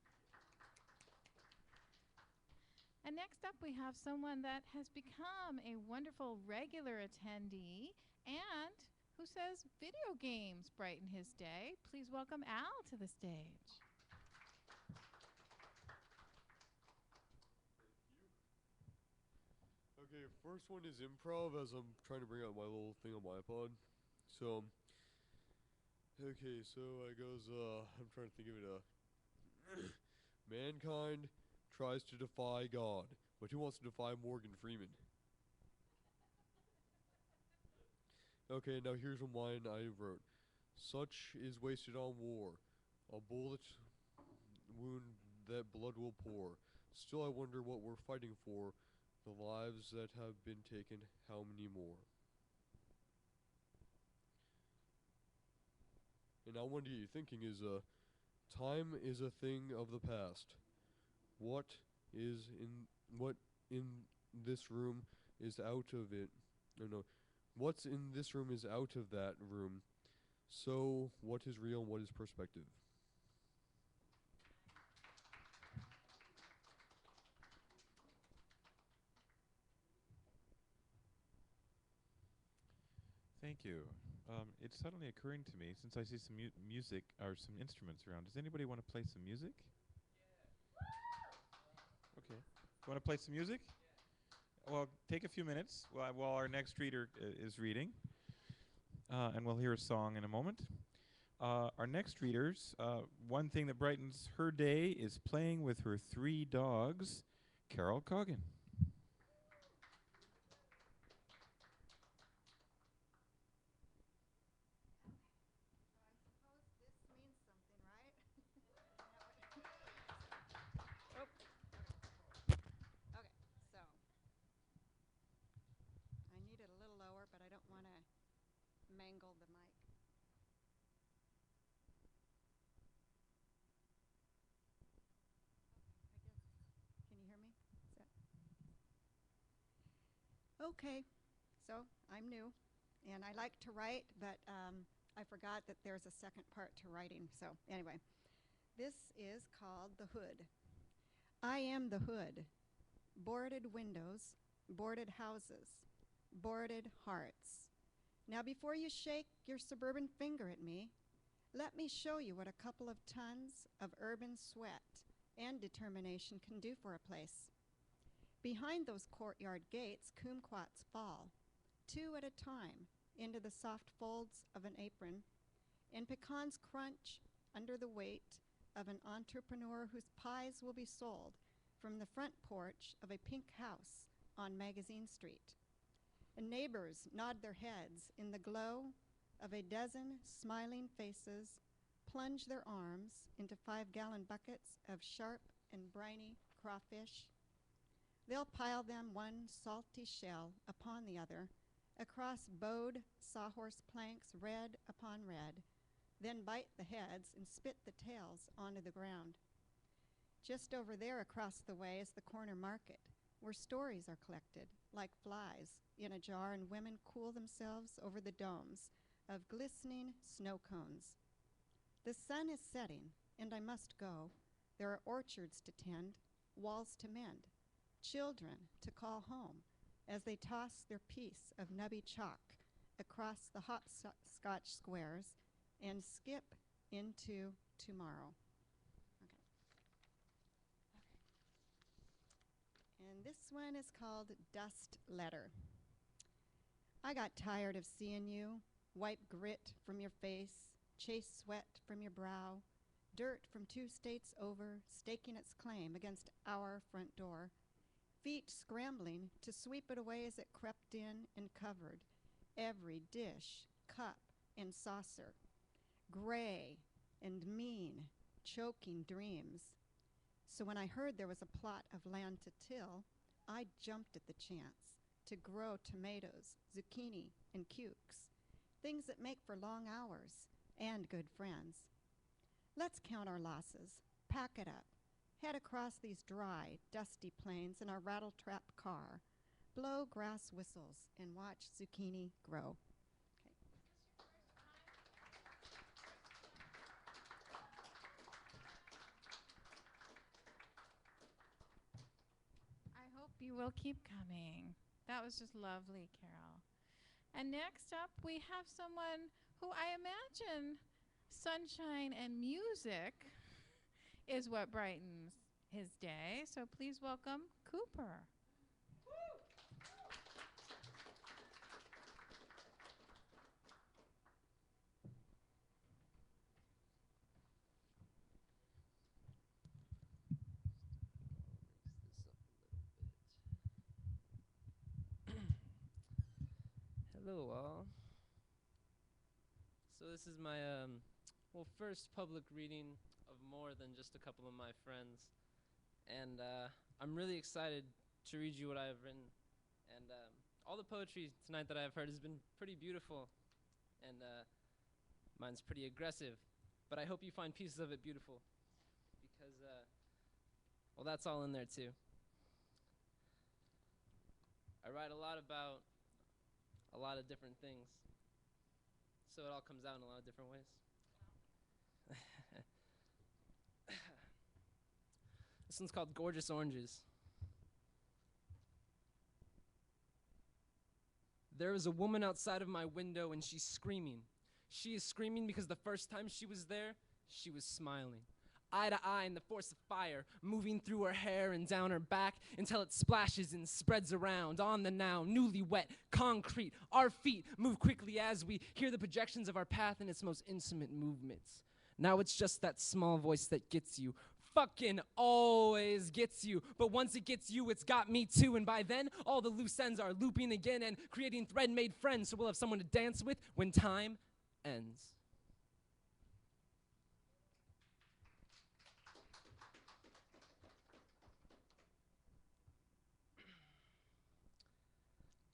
And next up, we have someone that has become a wonderful regular attendee and who says video games brighten his day. Please welcome Al to the stage. Okay, first one is improv, as I'm trying to bring out my little thing on my iPod. So, okay, so it goes, I'm trying to think of it, mankind tries to defy God, but who wants to defy Morgan Freeman? Okay, now here's one line I wrote. Such is wasted on war, a bullet wound that blood will pour. Still I wonder what we're fighting for, the lives that have been taken, how many more? And now one to get you thinking is, time is a thing of the past. What in this room is out of it? No. What's in this room is out of that room. So, what is real and what is perspective? Thank you. It's suddenly occurring to me, since I see some music or some instruments around, does anybody want to play some music? Okay. You want to play some music? Well, take a few minutes while our next reader is reading, and we'll hear a song in a moment. Our next readers, one thing that brightens her day is playing with her 3 dogs, Carol Coggin. I need it a little lower, but I don't want to mangle the mic. Can you hear me? Okay, so I'm new, and I like to write, but I forgot that there's a second part to writing. So anyway, this is called The Hood. I am the hood. Boarded windows, boarded houses, boarded hearts. Now before you shake your suburban finger at me, let me show you what a couple of tons of urban sweat and determination can do for a place. Behind those courtyard gates, kumquats fall, 2 at a time, into the soft folds of an apron, and pecans crunch under the weight of an entrepreneur whose pies will be sold from the front porch of a pink house on Magazine Street. And neighbors nod their heads in the glow of a dozen smiling faces, plunge their arms into 5-gallon buckets of sharp and briny crawfish. They'll pile them one salty shell upon the other, across bowed sawhorse planks red upon red, then bite the heads and spit the tails onto the ground. Just over there across the way is the corner market, where stories are collected, like flies, in a jar, and women cool themselves over the domes of glistening snow cones. The sun is setting, and I must go. There are orchards to tend, walls to mend, children to call home as they toss their piece of nubby chalk across the hopscotch squares and skip into tomorrow. And this one is called Dust Letter. I got tired of seeing you, wipe grit from your face, chase sweat from your brow, dirt from 2 states over, staking its claim against our front door, feet scrambling to sweep it away as it crept in and covered every dish, cup, and saucer, gray and mean, choking dreams. So when I heard there was a plot of land to till, I jumped at the chance to grow tomatoes, zucchini, and cukes, things that make for long hours and good friends. Let's count our losses, pack it up, head across these dry, dusty plains in our rattle-trap car, blow grass whistles, and watch zucchini grow. I hope you will keep coming. That was just lovely, Carol. And next up, we have someone who I imagine sunshine and music is what brightens his day. So please welcome Cooper. Hello all. So this is my first public reading of more than just a couple of my friends, and I'm really excited to read you what I have written. And all the poetry tonight that I've heard has been pretty beautiful, and mine's pretty aggressive, but I hope you find pieces of it beautiful, because well, that's all in there too. I write a lot about a lot of different things, so it all comes out in a lot of different ways. This one's called Gorgeous Oranges. There is a woman outside of my window and she's screaming. She is screaming because the first time she was there, she was smiling. Eye to eye in the force of fire, moving through her hair and down her back until it splashes and spreads around on the now newly wet concrete. Our feet move quickly as we hear the projections of our path in its most intimate movements. Now it's just that small voice that gets you. Fucking always gets you. But once it gets you, it's got me too. And by then, all the loose ends are looping again and creating thread-made friends so we'll have someone to dance with when time ends.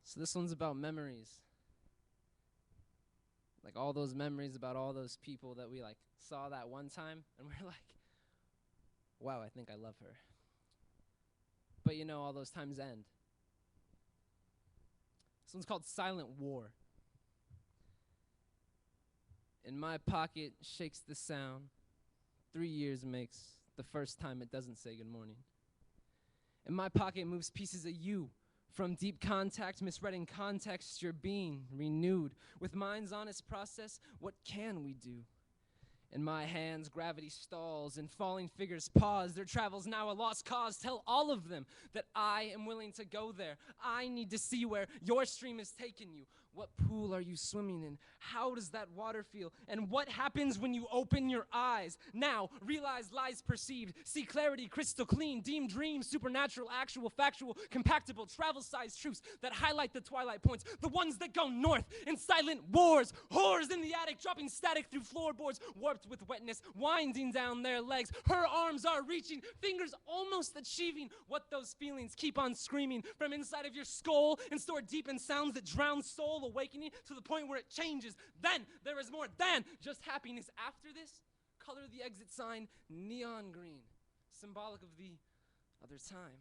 So this one's about memories. Like all those memories about all those people that we like saw that one time and we're like, wow, I think I love her. But you know, all those times end. This one's called Silent War. In my pocket shakes the sound. 3 years makes the first time it doesn't say good morning. In my pocket moves pieces of you. From deep contact, misread in context, you're being renewed. With mind's honest process, what can we do? In my hands, gravity stalls, and falling figures pause. Their travel's now a lost cause. Tell all of them that I am willing to go there. I need to see where your stream is taking you. What pool are you swimming in? How does that water feel? And what happens when you open your eyes? Now, realize lies perceived. See clarity, crystal clean. Deem dreams, supernatural, actual, factual, compactable, travel-sized truths that highlight the twilight points. The ones that go north in silent wars. Whores in the attic, dropping static through floorboards, warped with wetness, winding down their legs. Her arms are reaching, fingers almost achieving what those feelings keep on screaming from inside of your skull and stored deep in sounds that drown soul awakening to the point where it changes. Then there is more than just happiness. After this, color the exit sign neon green, symbolic of the other time.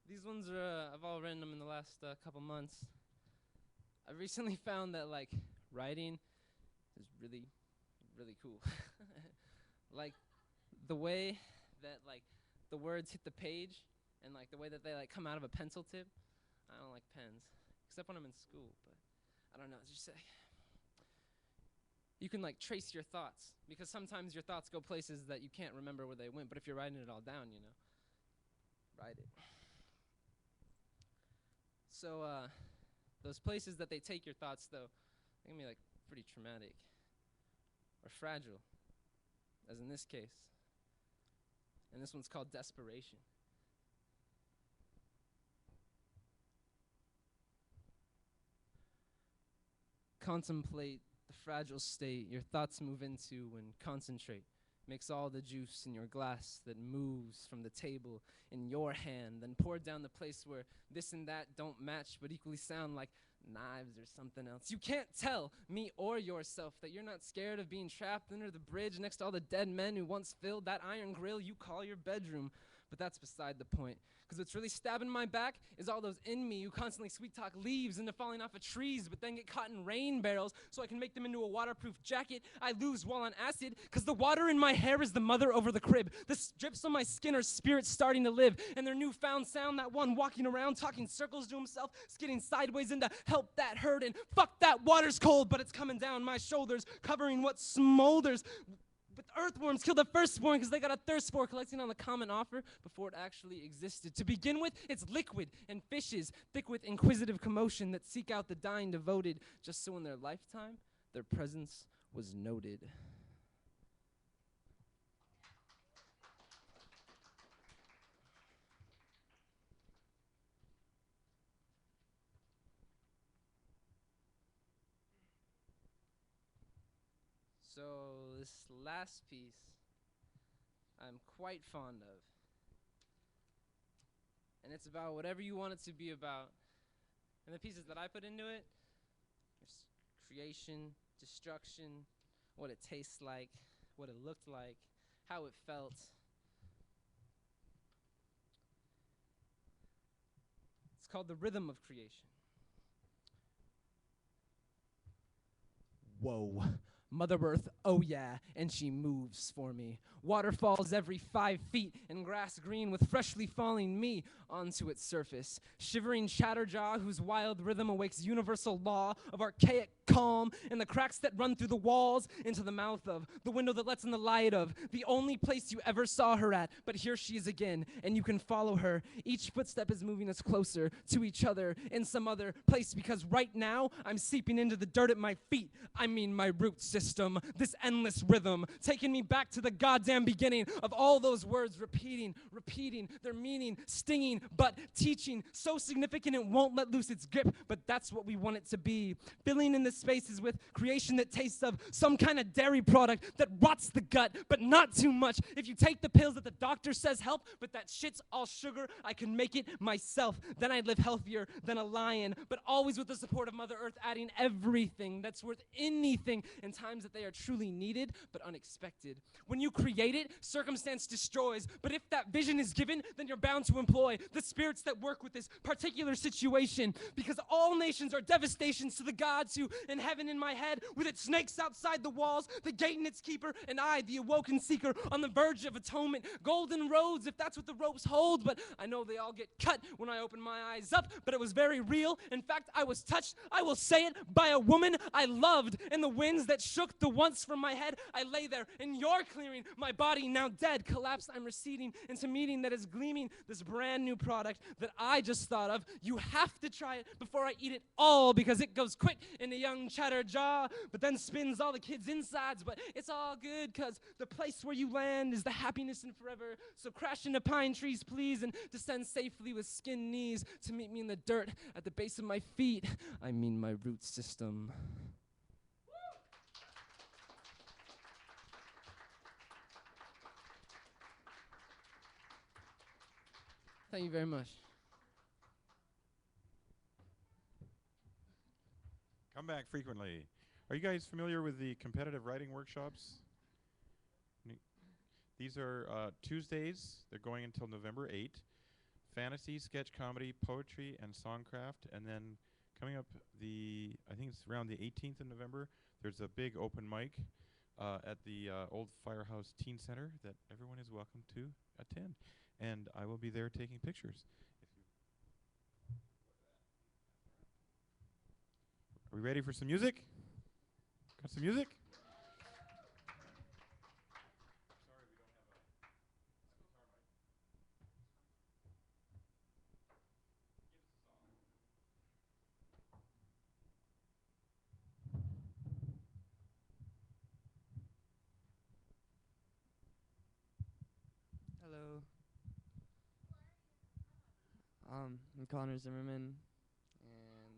These ones are, I've all written them in the last couple months. I recently found that like writing is really, really cool. Like the way that like the words hit the page and like the way that they like come out of a pencil tip. I don't like pens, except when I'm in school, but I don't know, it's just you can like trace your thoughts because sometimes your thoughts go places that you can't remember where they went, but if you're writing it all down, you know, write it. So those places that they take your thoughts though, they can be like pretty traumatic or fragile, as in this case. And this one's called Desperation. Contemplate the fragile state your thoughts move into and concentrate. Mix all the juice in your glass that moves from the table in your hand, then pour down the place where this and that don't match but equally sound like knives or something else. You can't tell me or yourself that you're not scared of being trapped under the bridge next to all the dead men who once filled that iron grill you call your bedroom. But that's beside the point. Because what's really stabbing my back is all those in me who constantly sweet talk leaves into falling off of trees but then get caught in rain barrels so I can make them into a waterproof jacket I lose while on acid. Because the water in my hair is the mother over the crib. The drips on my skin are spirits starting to live. And their newfound sound, that one walking around talking circles to himself, skidding sideways into help that hurt. And fuck that water's cold, but it's coming down my shoulders, covering what smolders. But earthworms kill the firstborn because they got a thirst for collecting on the common offer before it actually existed. To begin with, it's liquid and fishes, thick with inquisitive commotion that seek out the dying devoted, just so in their lifetime, their presence was noted. So this last piece I'm quite fond of. And it's about whatever you want it to be about. And the pieces that I put into it, there's creation, destruction, what it tastes like, what it looked like, how it felt. It's called The Rhythm of Creation. Whoa. Mother Earth, oh yeah, and she moves for me. Waterfalls every 5 feet, and grass green with freshly falling me onto its surface. Shivering chatterjaw whose wild rhythm awakes universal law of archaic calm, and the cracks that run through the walls into the mouth of, the window that lets in the light of, the only place you ever saw her at. But here she is again, and you can follow her. Each footstep is moving us closer to each other in some other place, because right now I'm seeping into the dirt at my feet. I mean my root system, this endless rhythm, taking me back to the goddamn beginning of all those words, repeating, their meaning, stinging, but teaching, so significant it won't let loose its grip, but that's what we want it to be. Filling in the spaces with creation that tastes of some kind of dairy product that rots the gut, but not too much. If you take the pills that the doctor says help, but that shit's all sugar, I can make it myself. Then I'd live healthier than a lion, but always with the support of Mother Earth, adding everything that's worth anything in times that they are truly needed, but unexpected. When you create it, circumstance destroys, but if that vision is given, then you're bound to employ the spirits that work with this particular situation, because all nations are devastations to the gods who, in heaven in my head, with its snakes outside the walls, the gate and its keeper, and I, the awoken seeker, on the verge of atonement, golden roads, if that's what the ropes hold, but I know they all get cut when I open my eyes up, but it was very real. In fact, I was touched, I will say it, by a woman I loved, and the winds that shook the once from my head, I lay there in your clearing, my body now dead, collapsed, I'm receding into meeting that is gleaming, this brand new product that I just thought of. You have to try it before I eat it all, because it goes quick in a young chatter jaw, but then spins all the kids' insides, but it's all good, cause the place where you land is the happiness and forever. So crash into pine trees, please, and descend safely with skin knees to meet me in the dirt at the base of my feet. I mean my root system. Thank you very much. Come back frequently. Are you guys familiar with the competitive writing workshops? These are Tuesdays. They're going until November 8. Fantasy, sketch comedy, poetry, and songcraft. And then coming up I think it's around the 18th of November, there's a big open mic at the old Firehouse Teen Center that everyone is welcome to attend. And I will be there taking pictures. Are we ready for some music? Got some music? Hello. I'm Connor Zimmerman, and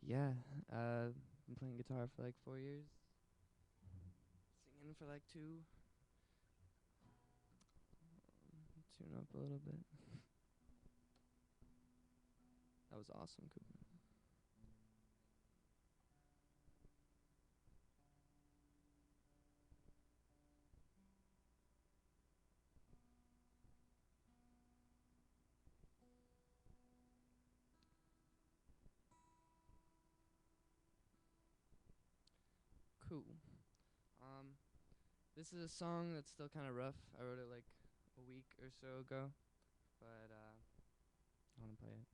yeah, I've been playing guitar for like 4 years, singing for like 2. Tune up a little bit. That was awesome, Cooper. Cool. This is a song that's still kind of rough. I wrote it like a week or so ago, but I want to play it.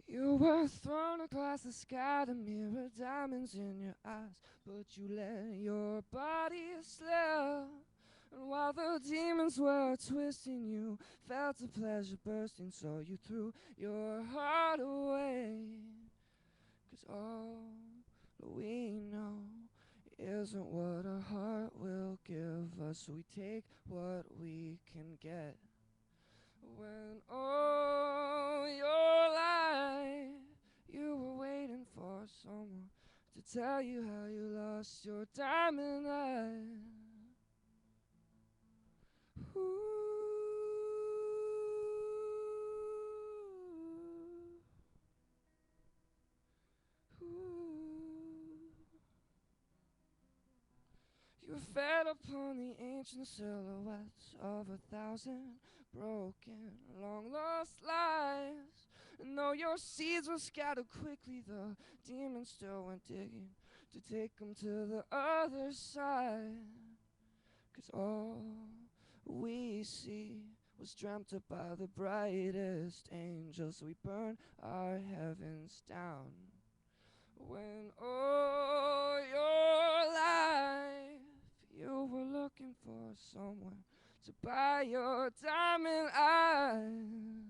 You were thrown across the sky to mirror diamonds in your eyes, but you let your body slip. And while the demons were twisting, you felt the pleasure bursting, so you threw your heart away. 'Cause all we know isn't what our heart will give us, so we take what we can get. When all your life you were waiting for someone to tell you how you lost your diamond eye. Ooh. fed upon the ancient silhouettes of 1,000 broken, long-lost lives. And though your seeds were scattered quickly, the demons still went digging to take them to the other side. 'Cause all we see was dreamt up by the brightest angels. We burn our heavens down. When all your life you were looking for someone to buy your diamond eye.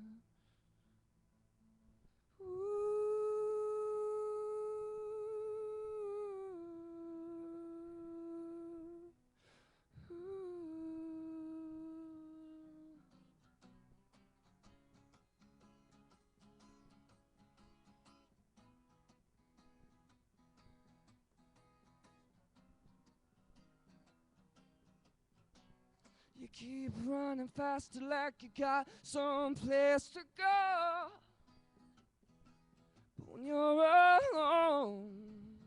You keep running faster like you got someplace to go. But when you're alone,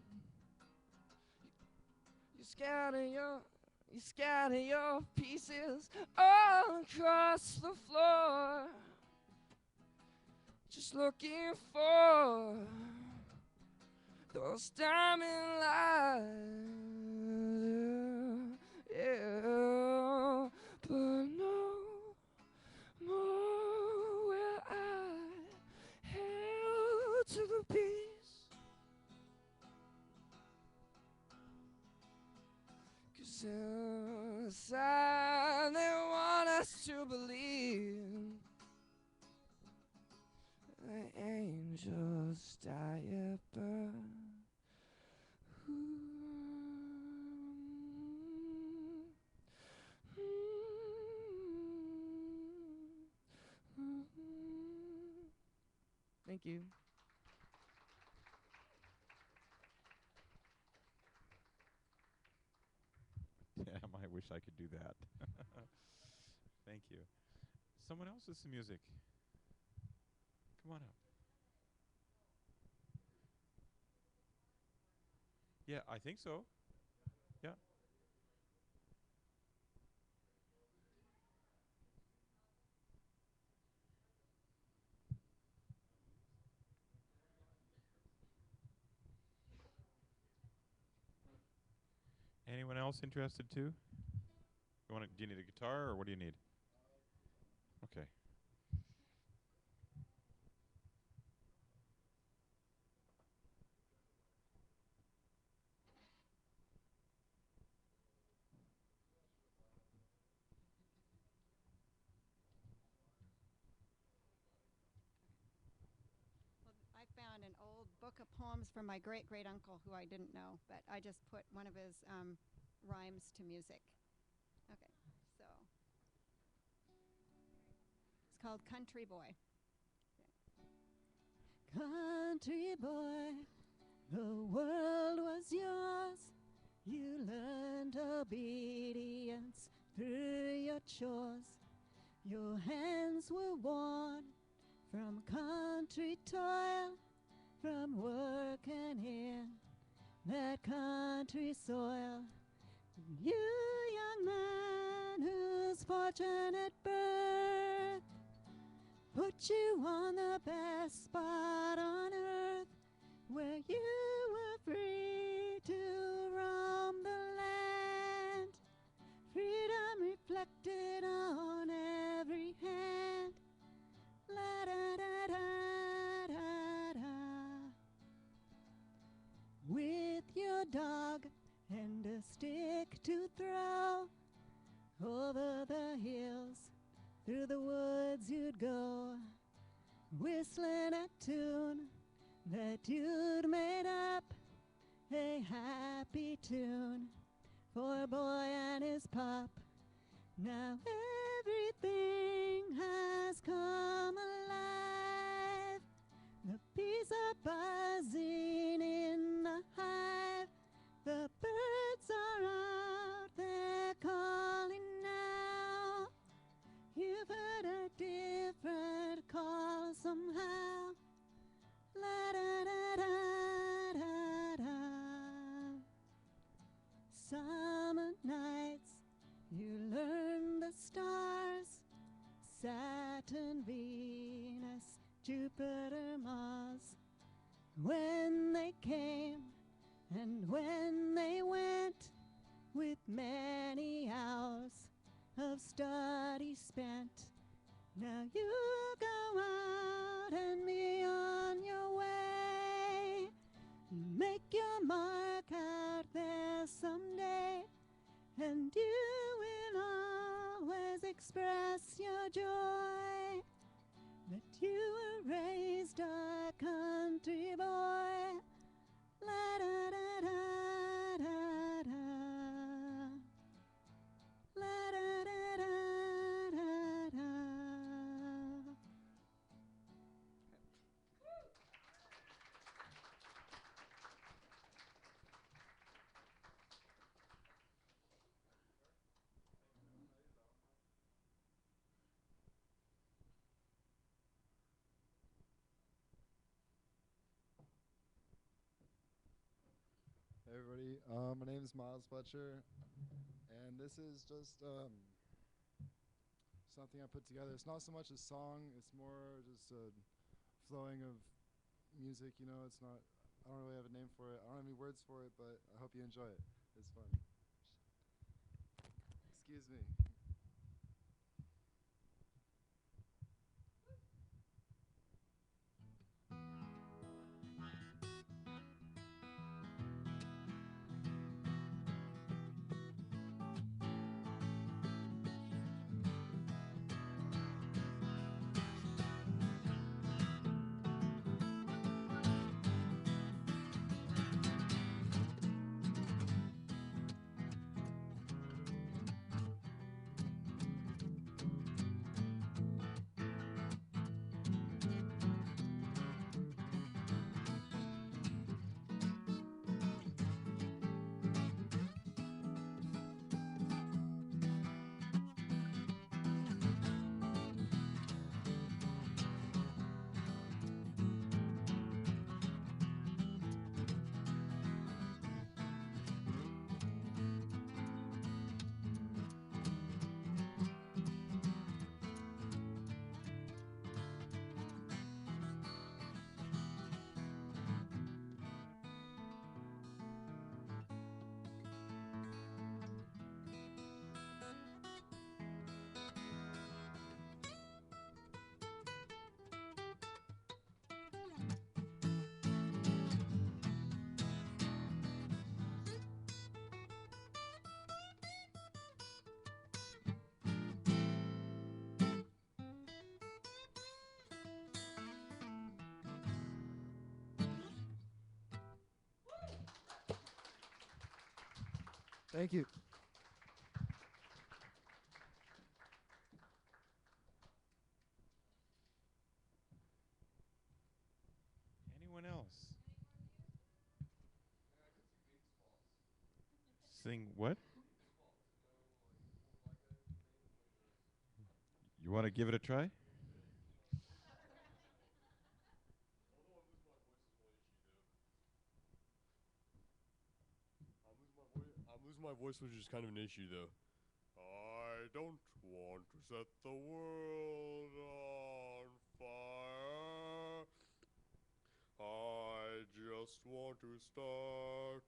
you scatter your pieces all across the floor, just looking for those diamond lights. Yeah, but no more will I held to the peace. 'Cause inside they want us to believe the angels die at birth. Thank you. Damn, I wish I could do that. Thank you. Someone else with some music. Come on up. Yeah, I think so. Yeah. Anyone else interested too? Do you need a guitar or what do you need? Okay. Well, I found an old book of poems from my great-great-uncle who I didn't know, but I just put one of his rhymes to music. Okay, so it's called Country Boy. Country boy, the world was yours. You learned obedience through your chores. Your hands were worn from country toil, from working in that country soil. You, young man, whose fortunate birth put you on the best spot on earth, where you were free to roam the land, freedom reflected on every hand. La da da da da da. With your dog and a stick to throw, over the hills, through the woods you'd go, whistling a tune that you'd made up, a happy tune for a boy and his pup. Now everything has come alive. The bees are buzzing in the hive. The birds are out there calling now. You've heard a different call somehow. La da da da da da. Summer night. bitter moths. When they came and when they went, with many hours of study spent, now you go out and be on your way. Make your mark out there someday, and you will always express your joy that you were raised a country boy. La da da da da da. La da da da da da. Hey everybody, my name is Miles Fletcher, and this is just something I put together. It's not so much a song, it's more just a flowing of music, you know. It's not, I don't really have a name for it, I don't have any words for it, but I hope you enjoy it. It's fun. Excuse me. Thank you. Anyone else? Sing what? You want to give it a try? I'm losing my voice, which is kind of an issue, though. I don't want to set the world on fire. I just want to start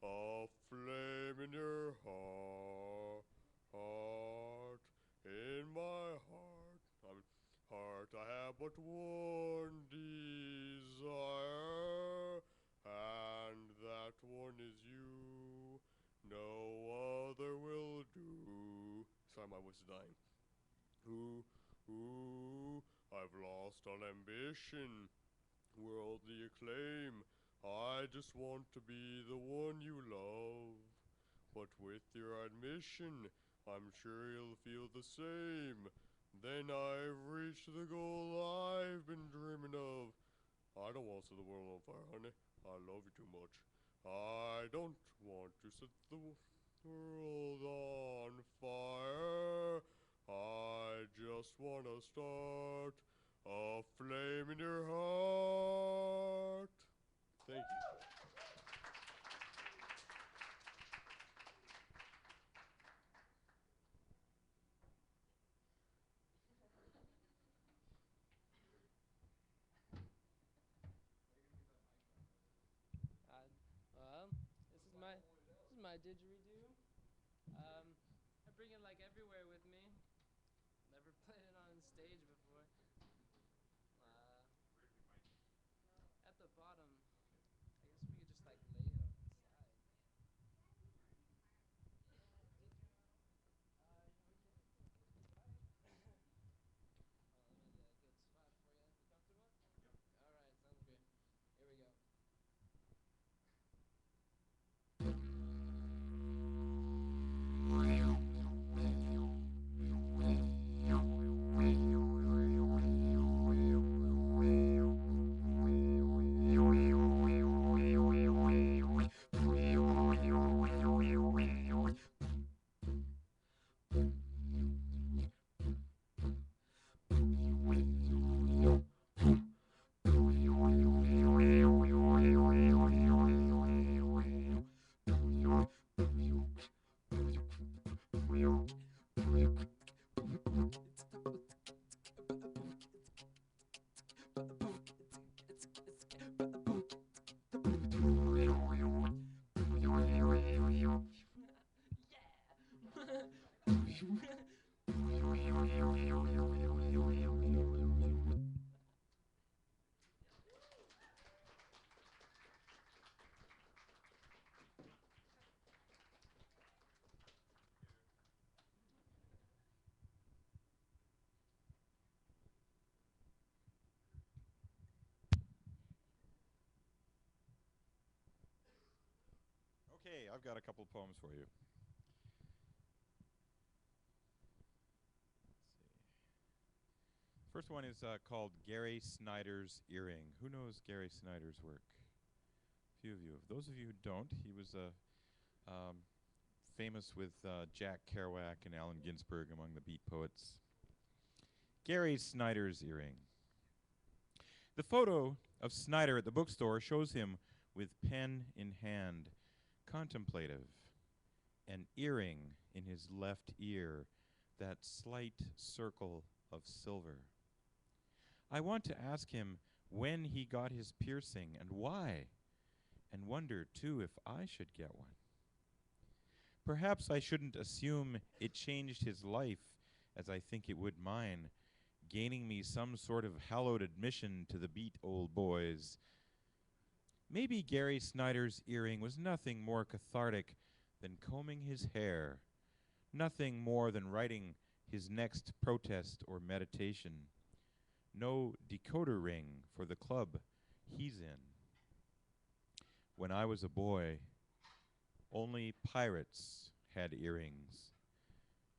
a flame in your heart. In my heart, I have but one desire, and that one is you. No other will do. Sorry, my voice is dying. Ooh, I've lost all ambition, worldly acclaim. I just want to be the one you love. But with your admission, I'm sure you'll feel the same. Then I've reached the goal I've been dreaming of. I don't want to set the world on fire, honey. I love you too much. I don't want to set the world on fire. I just want to start a flame in your heart. Thank you. my didgeridoo. I bring it like everywhere with me. Never played it on stage before. At the bottom. I guess we could just like lay it on the side. Let me get a good spot for you. You comfortable? Yep. All right, sounds good. Here we go. Okay, I've got a couple poems for you. First one is called Gary Snyder's Earring. Who knows Gary Snyder's work? A few of you. Those of you who don't, he was famous with Jack Kerouac and Allen Ginsberg among the beat poets. Gary Snyder's Earring. The photo of Snyder at the bookstore shows him with pen in hand, contemplative, an earring in his left ear, that slight circle of silver. I want to ask him when he got his piercing and why, and wonder, too, if I should get one. Perhaps I shouldn't assume it changed his life as I think it would mine, gaining me some sort of hallowed admission to the beat, old boys. Maybe Gary Snyder's earring was nothing more cathartic than combing his hair, nothing more than writing his next protest or meditation. No decoder ring for the club he's in. When I was a boy, only pirates had earrings,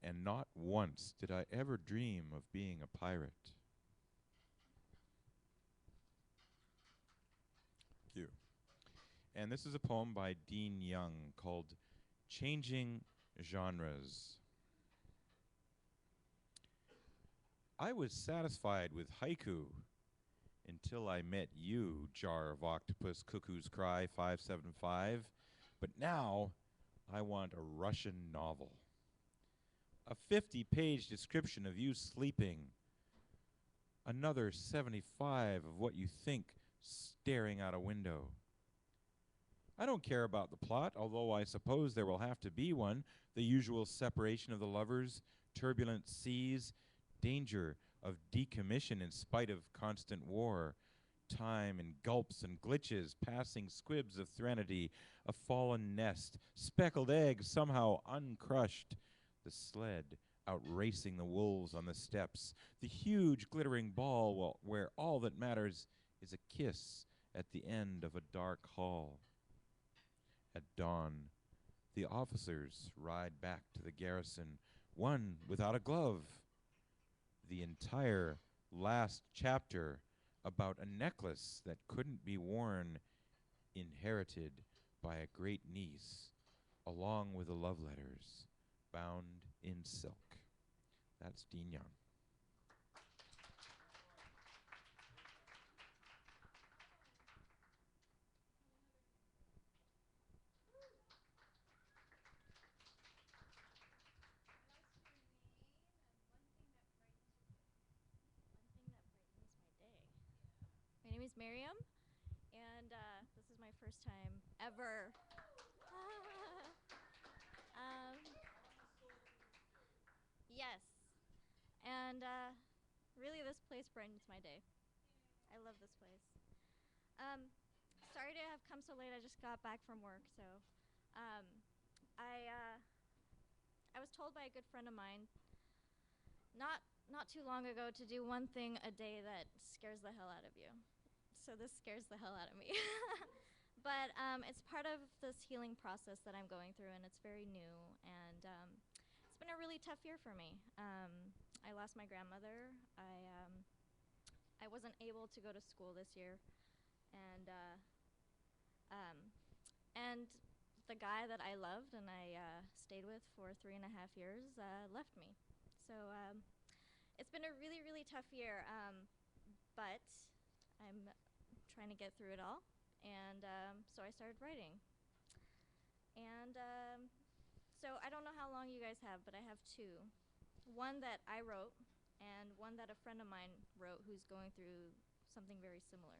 and not once did I ever dream of being a pirate. Thank you. And this is a poem by Dean Young called Changing Genres. I was satisfied with haiku until I met you, Jar of Octopus Cuckoo's Cry 575. But now I want a Russian novel. A 50-page description of you sleeping. Another 75 of what you think staring out a window. I don't care about the plot, although I suppose there will have to be one. The usual separation of the lovers, turbulent seas, danger of decommission in spite of constant war, time and gulps and glitches, passing squibs of threnody, a fallen nest, speckled eggs somehow uncrushed, the sled outracing the wolves on the steps, the huge glittering ball where all that matters is a kiss at the end of a dark hall. At dawn, the officers ride back to the garrison, one without a glove. The entire last chapter about a necklace that couldn't be worn, inherited by a great niece, along with the love letters, bound in silk. That's Dean Young. My name is Miriam, and this is my first time ever. Yes. And really, this place brightens my day. I love this place. Sorry to have come so late. I just got back from work, so um, I was told by a good friend of mine not too long ago to do one thing a day that scares the hell out of you. So this scares the hell out of me. But it's part of this healing process that I'm going through, and it's very new. And it's been a really tough year for me. I lost my grandmother. I wasn't able to go to school this year, and and the guy that I loved and I stayed with for 3.5 years left me. So it's been a really, really tough year, but I'm trying to get through it all. And so I started writing. And so I don't know how long you guys have, but I have two. One that I wrote and one that a friend of mine wrote who's going through something very similar.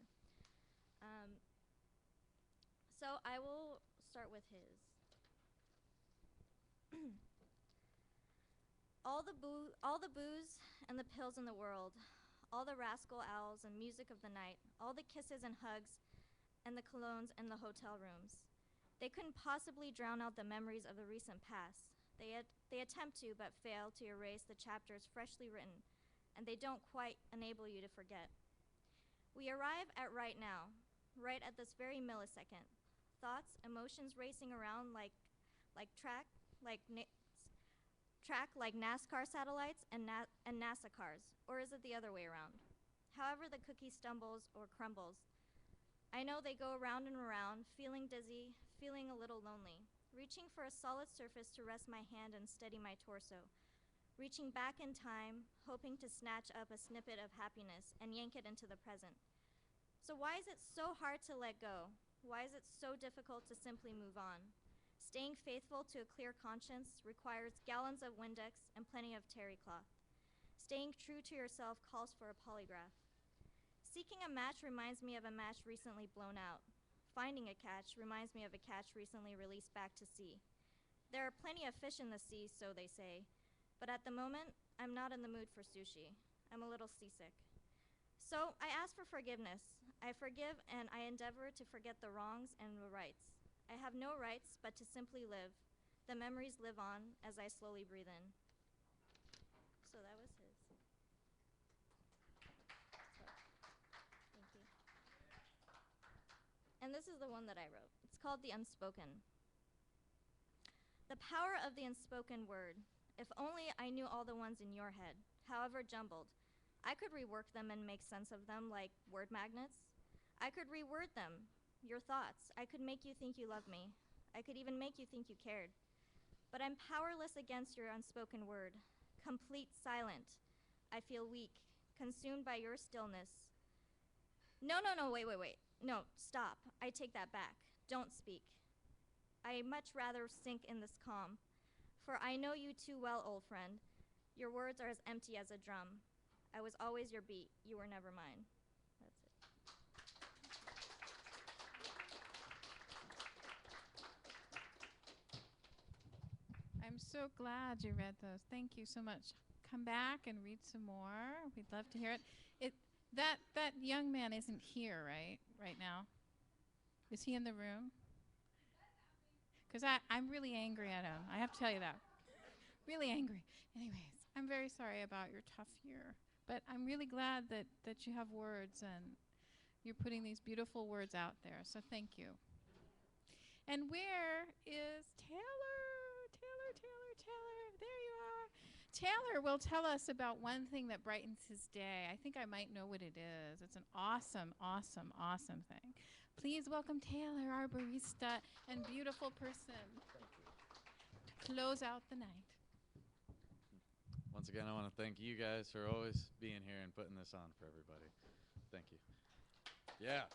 So I will start with his. all the booze and the pills in the world, all the rascal owls and music of the night, all the kisses and hugs and the colognes in the hotel rooms. They couldn't possibly drown out the memories of the recent past. They attempt to, but fail to erase the chapters freshly written, and they don't quite enable you to forget. We arrive at right now, right at this very millisecond. Thoughts, emotions racing around like NASCAR satellites and NASA cars, or is it the other way around? However the cookie stumbles or crumbles, I know they go around and around, feeling dizzy, feeling a little lonely, reaching for a solid surface to rest my hand and steady my torso, reaching back in time, hoping to snatch up a snippet of happiness and yank it into the present. So why is it so hard to let go? Why is it so difficult to simply move on? Staying faithful to a clear conscience requires gallons of Windex and plenty of terry cloth. Staying true to yourself calls for a polygraph. Seeking a match reminds me of a match recently blown out. Finding a catch reminds me of a catch recently released back to sea. There are plenty of fish in the sea, so they say, but at the moment, I'm not in the mood for sushi. I'm a little seasick. So I ask for forgiveness. I forgive and I endeavor to forget the wrongs and the rights. I have no rights but to simply live. The memories live on as I slowly breathe in. So that was his. Thank you. And this is the one that I wrote. It's called The Unspoken. The power of the unspoken word. If only I knew all the ones in your head, however jumbled. I could rework them and make sense of them like word magnets. I could reword them, your thoughts. I could make you think you love me. I could even make you think you cared. But I'm powerless against your unspoken word. Complete silent. I feel weak, consumed by your stillness. No, wait. No, stop. I take that back. Don't speak. I much rather sink in this calm. For I know you too well, old friend. Your words are as empty as a drum. I was always your beat. You were never mine. That's it. I'm so glad you read those. Thank you so much. Come back and read some more. We'd love to hear it. That young man isn't here, right now? Is he in the room? Because I'm really angry at him. I have to tell you that. Really angry. Anyways, I'm very sorry about your tough year. But I'm really glad that you have words and you're putting these beautiful words out there. So thank you. And where is Taylor? Taylor. There you are. Taylor will tell us about one thing that brightens his day. I think I might know what it is. It's an awesome thing. Please welcome Taylor, our barista and beautiful person, to close out the night. Once again, I want to thank you guys for always being here and putting this on for everybody. Thank you. Yeah.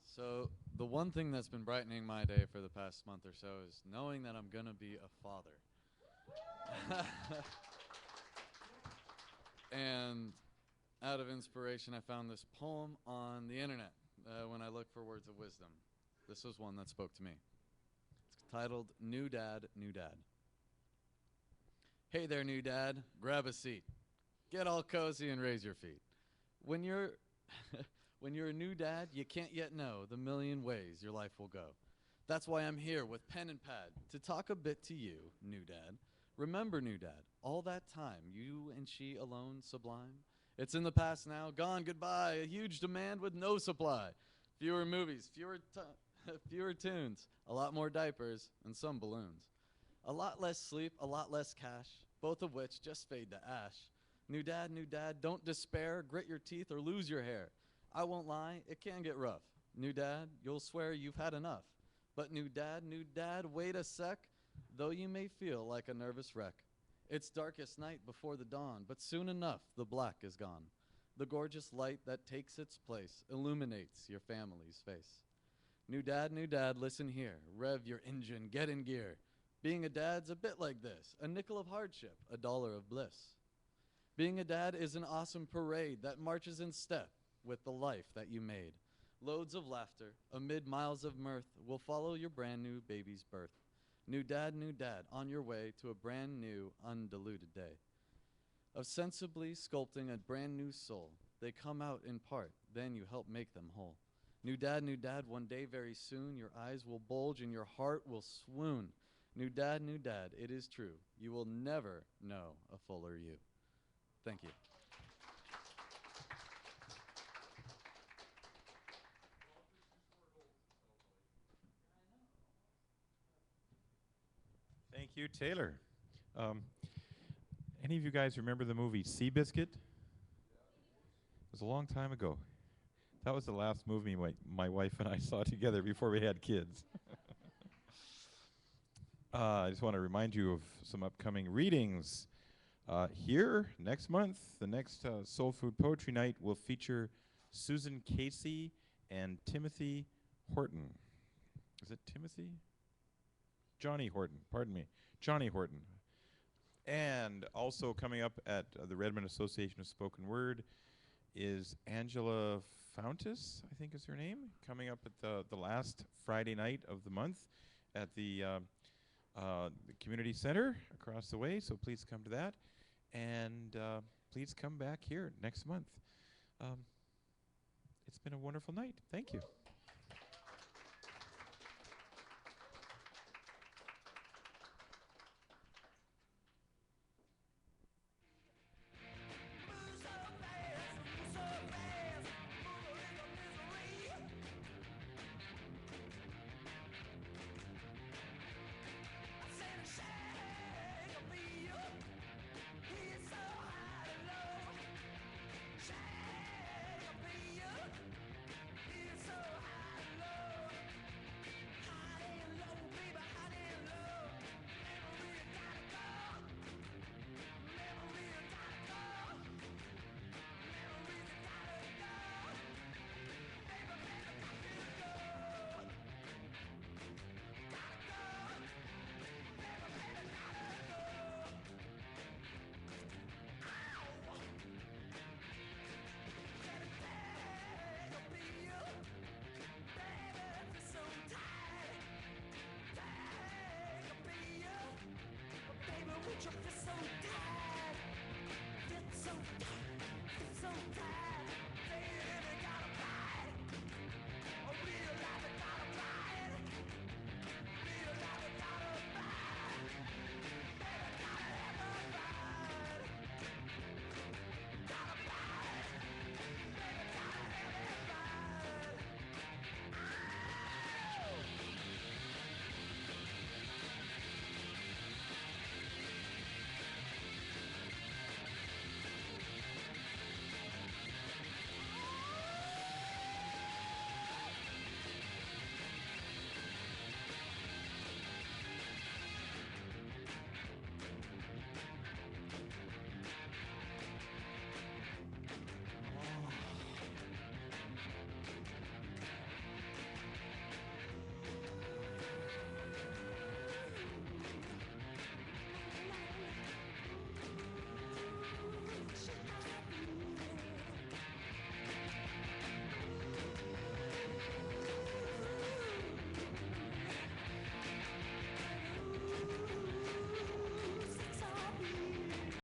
So the one thing that's been brightening my day for the past month or so is knowing that I'm going to be a father. And out of inspiration, I found this poem on the internet when I looked for words of wisdom. This was one that spoke to me. It's titled, New Dad, New Dad. Hey there, new dad. Grab a seat. Get all cozy and raise your feet. When you're when you're a new dad, you can't yet know the million ways your life will go. That's why I'm here with pen and pad to talk a bit to you, new dad. Remember, new dad, all that time, you and she alone sublime. It's in the past now, gone, goodbye, a huge demand with no supply. Fewer movies, fewer tunes, a lot more diapers, and some balloons. A lot less sleep, a lot less cash, both of which just fade to ash. New dad, don't despair, grit your teeth or lose your hair. I won't lie, it can get rough. New dad, you'll swear you've had enough. But new dad, wait a sec, though you may feel like a nervous wreck. It's darkest night before the dawn, but soon enough the black is gone. The gorgeous light that takes its place illuminates your family's face. New dad, listen here. Rev your engine, get in gear. Being a dad's a bit like this, a nickel of hardship, a dollar of bliss. Being a dad is an awesome parade that marches in step with the life that you made. Loads of laughter, amid miles of mirth, will follow your brand new baby's birth. New dad, on your way to a brand new, undiluted day. Of sensibly sculpting a brand new soul, they come out in part, then you help make them whole. New dad, one day very soon, your eyes will bulge and your heart will swoon. New dad, it is true, you will never know a fuller you. Thank you. Thank you, Taylor. Any of you guys remember the movie Seabiscuit? It was a long time ago. That was the last movie my wife and I saw together before we had kids. I just want to remind you of some upcoming readings. Here, next month, the next Soul Food Poetry Night will feature Susan Casey and Timothy Horton. Is it Timothy? Johnny Horton, pardon me. Johnny Horton. And also coming up at the Redmond Association of Spoken Word is Angela Fountas, I think is her name, coming up at the last Friday night of the month at the community center across the way, so please come to that. And please come back here next month. It's been a wonderful night. Thank you.